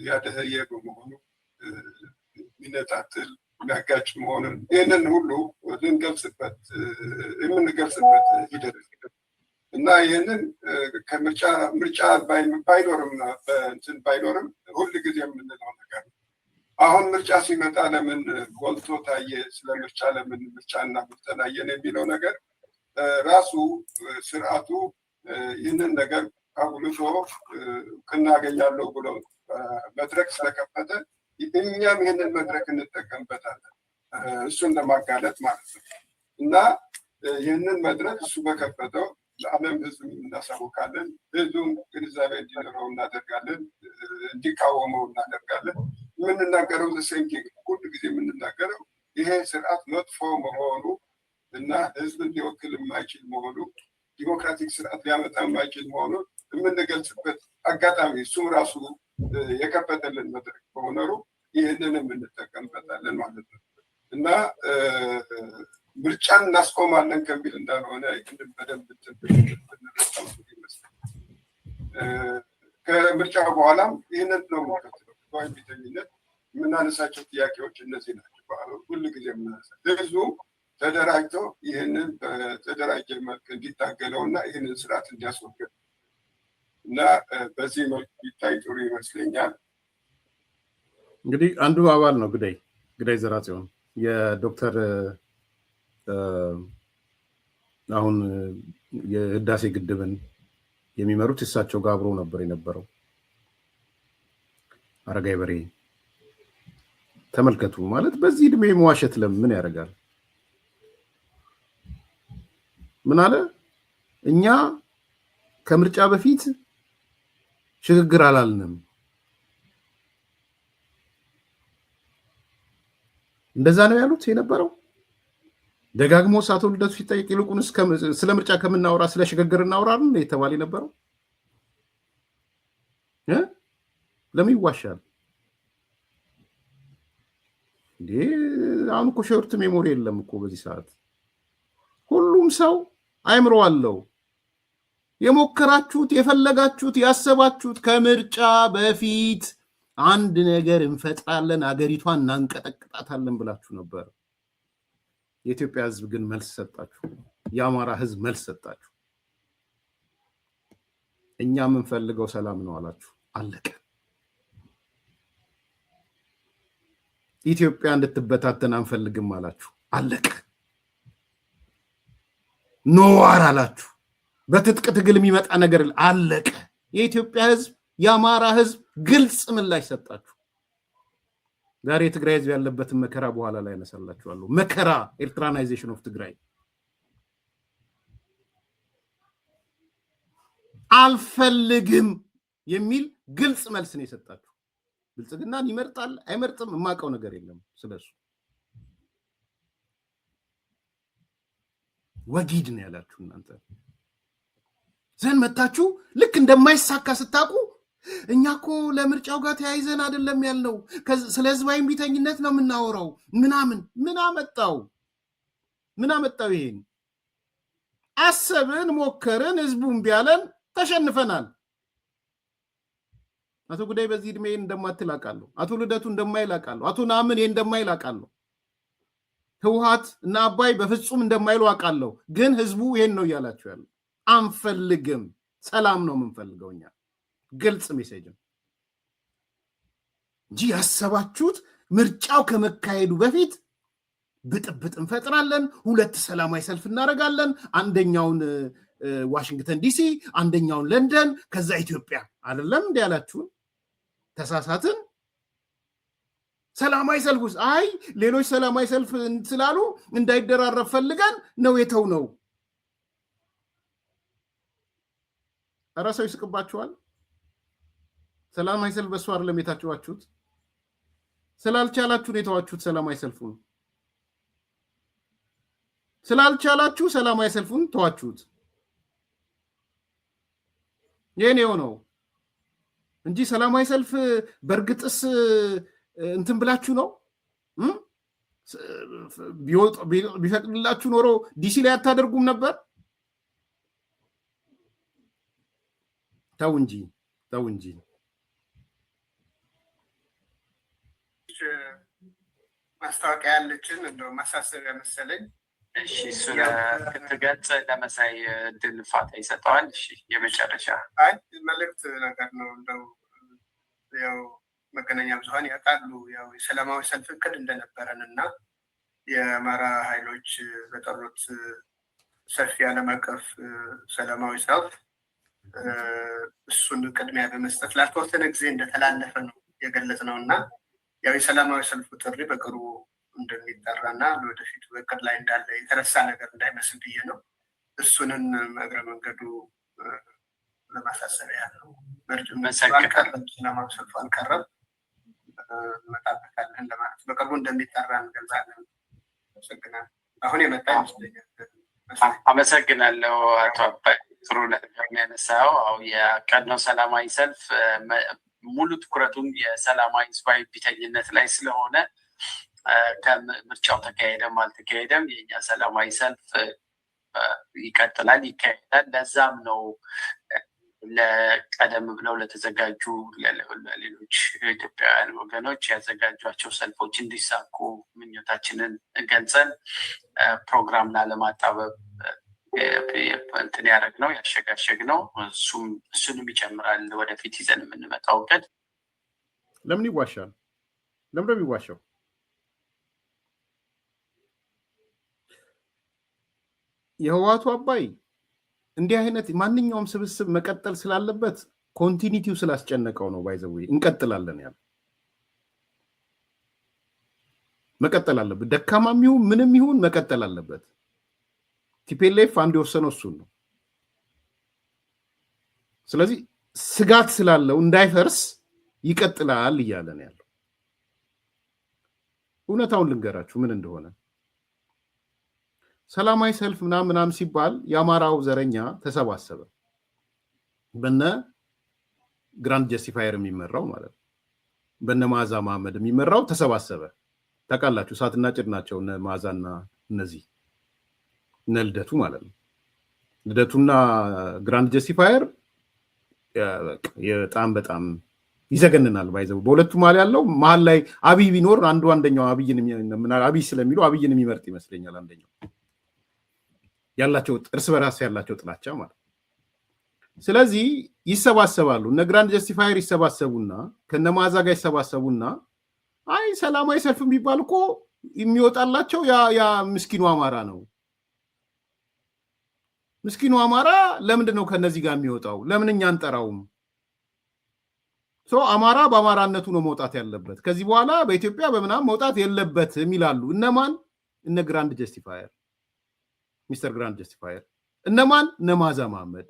ያደህየ በመሆኑ የሚነጣጥል የሚያጋጭ መሆኑን ይህንን ሁሉ ልንገልጽበት የምንገልጽበት ሂደት እና ይህንን ምርጫ ባይኖርም ሁል ጊዜ የምንለው ነገር ነው። አሁን ምርጫ ሲመጣ ለምን ጎልቶ ታየ፣ ስለ ምርጫ ለምን ምርጫና ተለያየን የሚለው ነገር ራሱ ስርዓቱ ይህንን ነገር አጉልቶ እናገኛለሁ ብሎ መድረክ ስለከፈተ እኛም ይህንን መድረክ እንጠቀምበታለን፣ እሱን ለማጋለጥ ማለት ነው። እና ይህንን መድረክ እሱ በከፈተው ለዓለም ህዝብ እናሳውቃለን፣ ህዝቡም ግንዛቤ እንዲኖረው እናደርጋለን፣ እንዲቃወመው እናደርጋለን። የምንናገረው ዘሴንኪንግ ሁሉ ጊዜ የምንናገረው ይሄ ስርዓት መጥፎ መሆኑ እና ህዝብን ሊወክል የማይችል መሆኑ፣ ዲሞክራቲክ ስርዓት ሊያመጣ የማይችል መሆኑ የምንገልጽበት አጋጣሚ እሱም ራሱ የከፈተልን መድረክ በመኖሩ ይህንን የምንጠቀምበታለን ማለት ነው እና ምርጫን እናስቆማለን ከሚል እንዳልሆነ ይህንን በደንብ ብንረዳው ይመስላል። ከምርጫ በኋላም ይህንን ነው የምንከትለው። ቢተኝነት የምናነሳቸው ጥያቄዎች እነዚህ ናቸው። ሁሉ ጊዜ የምናነሳቸው ህዝቡ ተደራጅቶ ይህንን በተደራጀ መልክ እንዲታገለው እና ይህንን ስርዓት እንዲያስወግድ እና በዚህ መልክ ቢታይ ጥሩ ይመስለኛል።
እንግዲህ አንዱ አባል ነው ግዳይ ዘርአጽዮን የዶክተር አሁን የህዳሴ ግድብን የሚመሩት እሳቸው ጋር አብሮ ነበር የነበረው። አረጋይ በሬ ተመልከቱ። ማለት በዚህ እድሜ መዋሸት ለምን ያደርጋል? ምን አለ? እኛ ከምርጫ በፊት ሽግግር አላልንም። እንደዛ ነው ያሉት የነበረው። ደጋግሞ አቶ ልደቱ ሲጠይቅ ይልቁንስ ስለ ምርጫ ከምናወራ ስለ ሽግግር እናወራለን እንደ የተባለ የነበረው ለምን ይዋሻል እንዴ? አሁን እኮ ሾርት ሜሞሪ የለም እኮ በዚህ ሰዓት። ሁሉም ሰው አይምሮ አለው። የሞከራችሁት፣ የፈለጋችሁት፣ ያሰባችሁት ከምርጫ በፊት አንድ ነገር እንፈጥራለን፣ አገሪቷን እናንቀጠቅጣታለን ብላችሁ ነበር። የኢትዮጵያ ህዝብ ግን መልስ ሰጣችሁ። የአማራ ህዝብ መልስ ሰጣችሁ። እኛ የምንፈልገው ሰላም ነው አላችሁ። አለቀ። ኢትዮጵያ እንድትበታተን አንፈልግም አላችሁ። አለቀ። ኖዋር አላችሁ። በትጥቅ ትግል የሚመጣ ነገር አለቀ። የኢትዮጵያ ህዝብ፣ የአማራ ህዝብ ግልጽ ምላሽ ሰጣችሁ። ዛሬ የትግራይ ህዝብ ያለበትን መከራ በኋላ ላይ ያነሳላችኋለሁ። መከራ ኤርትራናይዜሽን ኦፍ ትግራይ አልፈልግም የሚል ግልጽ መልስ ነው የሰጣችሁ። ብልጽግናን ይመርጣል አይመርጥም የማውቀው ነገር የለም ስለሱ። ወጊድ ነው ያላችሁ እናንተ። ዘን መታችሁ ልክ እንደማይሳካ ስታውቁ እኛ እኮ ለምርጫው ጋር ተያይዘን አይደለም ያልነው፣ ስለ ህዝባዊ እምቢተኝነት ነው የምናወራው ምናምን። ምን አመጣው? ይሄን አሰብን፣ ሞከርን፣ ህዝቡን ቢያለን ተሸንፈናል። አቶ ጉዳይ በዚህ እድሜ እንደማትላቃለሁ፣ አቶ ልደቱ እንደማይላቃለሁ፣ አቶ ናምን ይሄን እንደማይላቃለሁ፣ ህወሓት እና አባይ በፍጹም እንደማይሉ አውቃለሁ። ግን ህዝቡ ይሄን ነው እያላችሁ ያለው። አንፈልግም፣ ሰላም ነው የምንፈልገው እኛ። ግልጽ ሜሴጅ እንጂ ያሰባችሁት ምርጫው ከመካሄዱ በፊት ብጥብጥ እንፈጥራለን፣ 2 ሰላማዊ ሰልፍ እናደርጋለን፣ አንደኛውን ዋሽንግተን ዲሲ፣ አንደኛውን ለንደን፣ ከዛ ኢትዮጵያ አይደለም እንዲ ያላችሁን። ተሳሳትን። ሰላማዊ ሰልፍ ውስጥ አይ ሌሎች ሰላማዊ ሰልፍ ስላሉ እንዳይደራረብ ፈልገን ነው የተው ነው። ኧረ ሰው ይስቅባችኋል። ሰላማዊ ሰልፍ በሱ አይደለም የታችኋችሁት፣ ስላልቻላችሁ ነው የተዋችሁት። ሰላማዊ ሰልፉን ስላልቻላችሁ ሰላማዊ ሰልፉን ተዋችሁት። ይሄን ነው እንጂ ሰላማዊ ሰልፍ በእርግጥስ እንትን ብላችሁ ነው ቢፈቅድላችሁ ኖሮ ዲሲ ላይ አታደርጉም ነበር? ተው እንጂ
ማስታወቂያ ያለችን እንደው ማሳሰቢያ መሰለኝ።
እሺ እሱን ክትገጽ ለመሳይ ድል ፋታ ይሰጠዋል። እሺ የመጨረሻ
አይ መልእክት ነገር ነው። እንደው ያው መገናኛ ብዙኃን ያውቃሉ ያው የሰላማዊ ሰልፍ እቅድ እንደነበረን እና የአማራ ኃይሎች በጠሩት ሰፊ ዓለም አቀፍ ሰላማዊ ሰልፍ እሱን ቅድሚያ በመስጠት ላልተወሰነ ጊዜ እንደተላለፈ ነው የገለጽነው እና ያው የሰላማዊ ሰልፉ ጥሪ በቅርቡ እንደሚጠራና ለወደፊቱ በቅድ ላይ እንዳለ የተረሳ ነገር እንዳይመስል ብዬ ነው። እሱንን እግረ መንገዱ ለማሳሰቢያ ነው። ሰላማዊ ሰልፉ አልቀረም እንመጣበታለን ለማለት በቅርቡ እንደሚጠራ እንገልጻለን። አመሰግናለሁ። አሁን የመጣ ይመስለኛል።
አመሰግናለሁ አቶ አባይ ጥሩ ነገር ያነሳው። የቀድሞ ሰላማዊ ሰልፍ ሙሉ ትኩረቱም የሰላማዊ ህዝባዊ ቢተኝነት ላይ ስለሆነ ከምርጫው ተካሄደም አልተካሄደም የኛ ሰላማዊ ሰልፍ ይቀጥላል ይካሄዳል። ለዛም ነው ለቀደም ብለው ለተዘጋጁ ለሌሎች ኢትዮጵያውያን ወገኖች ያዘጋጇቸው ሰልፎች እንዲሳኩ ምኞታችንን ገልጸን ፕሮግራም ላለማጣበብ እንትን ያደረግነው ያሸጋሸግነው እሱንም ይጨምራል። ወደፊት ይዘን የምንመጣው እቅድ
ለምን ይዋሻል? ለምን ይዋሻው? የህዋቱ አባይ እንዲህ አይነት ማንኛውም ስብስብ መቀጠል ስላለበት ኮንቲኒቲው ስላስጨነቀው ነው። ባይዘው እንቀጥላለን ያለ መቀጠል አለበት። ደካማም ይሁን ምንም ይሁን መቀጠል አለበት። ቲፒኤልኤፍ አንድ የወሰነው እሱን ነው። ስለዚህ ስጋት ስላለው እንዳይፈርስ ይቀጥላል እያለ ነው ያለው። እውነታውን ልንገራችሁ ምን እንደሆነ። ሰላማዊ ሰልፍ ምናምን ሲባል የአማራው ዘረኛ ተሰባሰበ። በነ ግራንድ ጀስቲፋየር የሚመራው ማለት ነው። በነ መዓዛ መሐመድ የሚመራው ተሰባሰበ። ታውቃላችሁ እሳትና ጭድ ናቸው እነ መዓዛና እነዚህ እነ ልደቱ ማለት ነው። ልደቱና ግራንድ ጀስቲፋየር በጣም ይዘገንናል። ባይዘው በሁለቱ መሀል ያለው መሀል ላይ አብይ ቢኖር አንደኛው አብይ ስለሚሉ አብይን የሚመርጥ ይመስለኛል። አንደኛው ያላቸው እርስ በራስ ያላቸው ጥላቻ ማለት። ስለዚህ ይሰባሰባሉ። እነ ግራንድ ጀስቲፋየር ይሰባሰቡና ከነ መዓዛ ጋር ይሰባሰቡና አይ ሰላማዊ ሰልፍ የሚባል እኮ የሚወጣላቸው ያ ምስኪኑ አማራ ነው። ምስኪኑ አማራ ለምንድን ነው ከነዚህ ጋር የሚወጣው? ለምን እኛ አንጠራውም? አማራ በአማራነቱ ነው መውጣት ያለበት። ከዚህ በኋላ በኢትዮጵያ በምናምን መውጣት የለበትም ይላሉ። እነማን? እነ ግራንድ ጀስቲፋየር፣ ሚስተር ግራንድ ጀስቲፋየር። እነማን? እነ መዓዛ መሐመድ።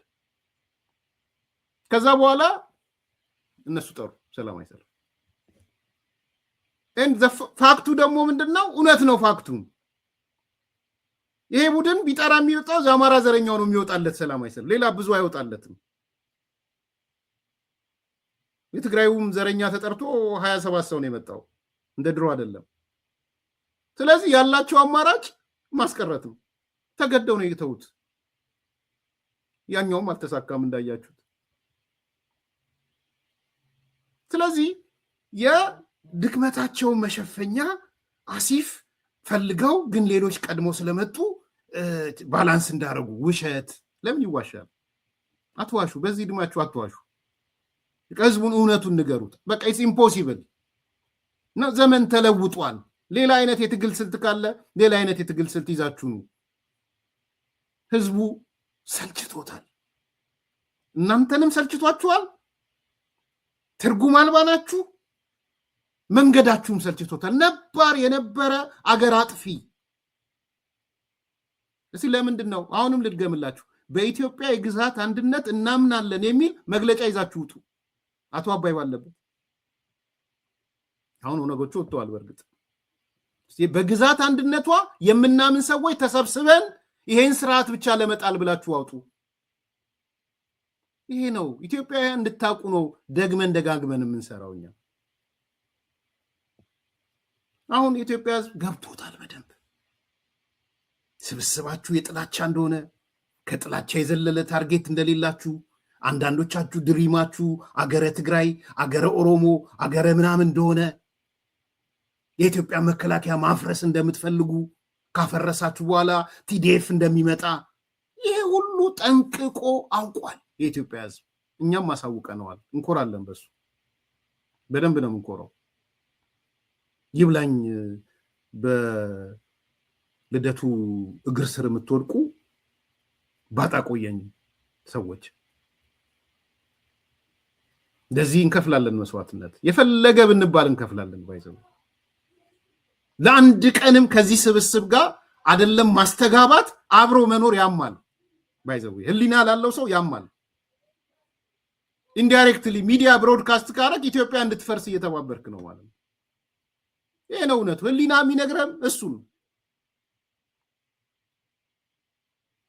ከዛ በኋላ እነሱ ጠሩ ሰላማዊ ሰልፍ። ፋክቱ ደግሞ ምንድነው? እውነት ነው ፋክቱ። ይሄ ቡድን ቢጠራ የሚወጣው የአማራ ዘረኛው ነው የሚወጣለት ሰላማዊ ሰልፍ፣ ሌላ ብዙ አይወጣለትም። የትግራዩም ዘረኛ ተጠርቶ 27 ሰው ነው የመጣው፣ እንደ ድሮ አይደለም። ስለዚህ ያላቸው አማራጭ ማስቀረት ነው። ተገደው ነው የተውት። ያኛውም አልተሳካም እንዳያችሁት። ስለዚህ የድክመታቸው መሸፈኛ አሲፍ ፈልገው ግን ሌሎች ቀድሞ ስለመጡ ባላንስ እንዳደረጉ ውሸት። ለምን ይዋሻል? አትዋሹ። በዚህ ድማችሁ አትዋሹ። ህዝቡን እውነቱን ንገሩት። በቃ ኢትስ ኢምፖሲብል ነው። ዘመን ተለውጧል። ሌላ አይነት የትግል ስልት ካለ ሌላ አይነት የትግል ስልት ይዛችሁ ነው። ህዝቡ ሰልችቶታል። እናንተንም ሰልችቷችኋል። ትርጉም አልባ ናችሁ። መንገዳችሁም ሰልችቶታል። የነበረ አገር አጥፊ። እስኪ ለምንድን ነው አሁንም ልድገምላችሁ፣ በኢትዮጵያ የግዛት አንድነት እናምናለን የሚል መግለጫ ይዛችሁ ውጡ። አቶ አባይ ባለበት አሁን ኦነጎቹ ወጥተዋል። በእርግጥ በግዛት አንድነቷ የምናምን ሰዎች ተሰብስበን ይሄን ስርዓት ብቻ ለመጣል ብላችሁ አውጡ። ይሄ ነው ኢትዮጵያውያን እንድታውቁ ነው ደግመን ደጋግመን የምንሰራው እኛ። አሁን የኢትዮጵያ ህዝብ ገብቶታል በደንብ ስብስባችሁ የጥላቻ እንደሆነ፣ ከጥላቻ የዘለለ ታርጌት እንደሌላችሁ፣ አንዳንዶቻችሁ ድሪማችሁ አገረ ትግራይ፣ አገረ ኦሮሞ፣ አገረ ምናምን እንደሆነ የኢትዮጵያ መከላከያ ማፍረስ እንደምትፈልጉ ካፈረሳችሁ በኋላ ቲዲኤፍ እንደሚመጣ ይሄ ሁሉ ጠንቅቆ አውቋል የኢትዮጵያ ህዝብ። እኛም ማሳውቀነዋል፣ እንኮራለን በሱ በደንብ ነው የምንኮራው። ይብላኝ በልደቱ እግር ስር የምትወድቁ ባጣቆየኝ ሰዎች እንደዚህ እንከፍላለን መስዋዕትነት፣ የፈለገ ብንባል እንከፍላለን። ባይዘው ለአንድ ቀንም ከዚህ ስብስብ ጋር አይደለም ማስተጋባት አብሮ መኖር ያማል። ባይዘው ህሊና ላለው ሰው ያማል። ኢንዳይሬክትሊ ሚዲያ ብሮድካስት ካረግ ኢትዮጵያ እንድትፈርስ እየተባበርክ ነው ማለት ነው። ይሄ ነው እውነቱ። ህሊና የሚነግረን እሱ ነው።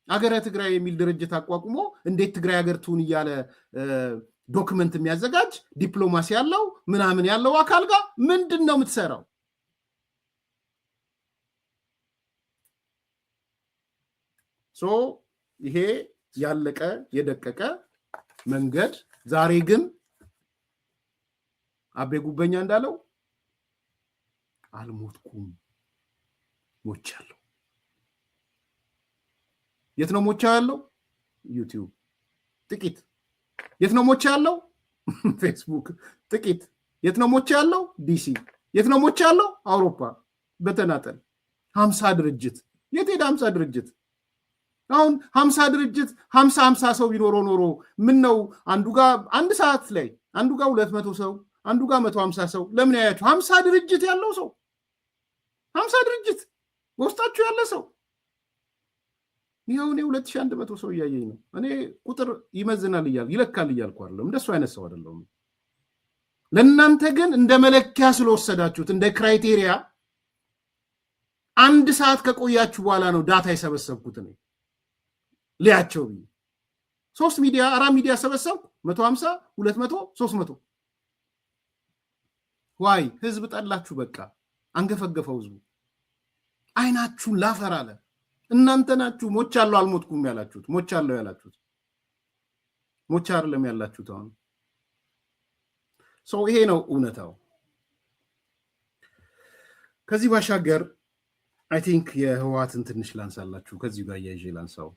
አገረ ትግራይ የሚል ድርጅት አቋቁሞ እንዴት ትግራይ ሀገር ትሁን እያለ ዶክመንት የሚያዘጋጅ ዲፕሎማሲ ያለው ምናምን ያለው አካል ጋር ምንድን ነው የምትሰራው? ሶ ይሄ ያለቀ የደቀቀ መንገድ ዛሬ ግን አቤ ጉበኛ እንዳለው አልሞትኩም ሞቻለሁ። የት ነው ሞቻ ያለው? ዩቲዩብ ጥቂት። የት ነው ሞቻ ያለው? ፌስቡክ ጥቂት። የት ነው ሞቻ ያለው? ዲሲ። የት ነው ሞቻ ያለው? አውሮፓ በተናጠል 50 ድርጅት። የት ሄደ 50 ድርጅት? አሁን 50 ድርጅት 50 ሰው ቢኖረው ኖሮ ምን ነው አንዱ ጋር አንድ ሰዓት ላይ አንዱ ጋር 200 ሰው አንዱ ጋር 150 ሰው ለምን ያያችሁ? 50 ድርጅት ያለው ሰው 50 ድርጅት በውስጣችሁ ያለ ሰው ይሄው ነው 2100 ሰው እያየኝ ነው። እኔ ቁጥር ይመዝናል ይለካል እያልኩ አይደለም፣ እንደሱ አይነት ሰው አይደለም። ለእናንተ ግን እንደ መለኪያ ስለወሰዳችሁት እንደ ክራይቴሪያ አንድ ሰዓት ከቆያችሁ በኋላ ነው ዳታ የሰበሰብኩት እኔ ሊያቸው 3 ሚዲያ 4 ሚዲያ ሰበሰብኩ 150 200 300 ዋይ ህዝብ ጠላችሁ። በቃ አንገፈገፈው ህዝቡ። አይናችሁን ላፈር አለ። እናንተ ናችሁ ሞቻለሁ አልሞትኩም ያላችሁት። ሞቻለሁ ያላችሁት ሞቻ አይደለም ያላችሁት። አሁን ሰው ይሄ ነው እውነታው። ከዚህ ባሻገር አይ ቲንክ የህወሓትን ትንሽ ላንሳላችሁ። ከዚህ ጋር ያይዤ ላንሳው።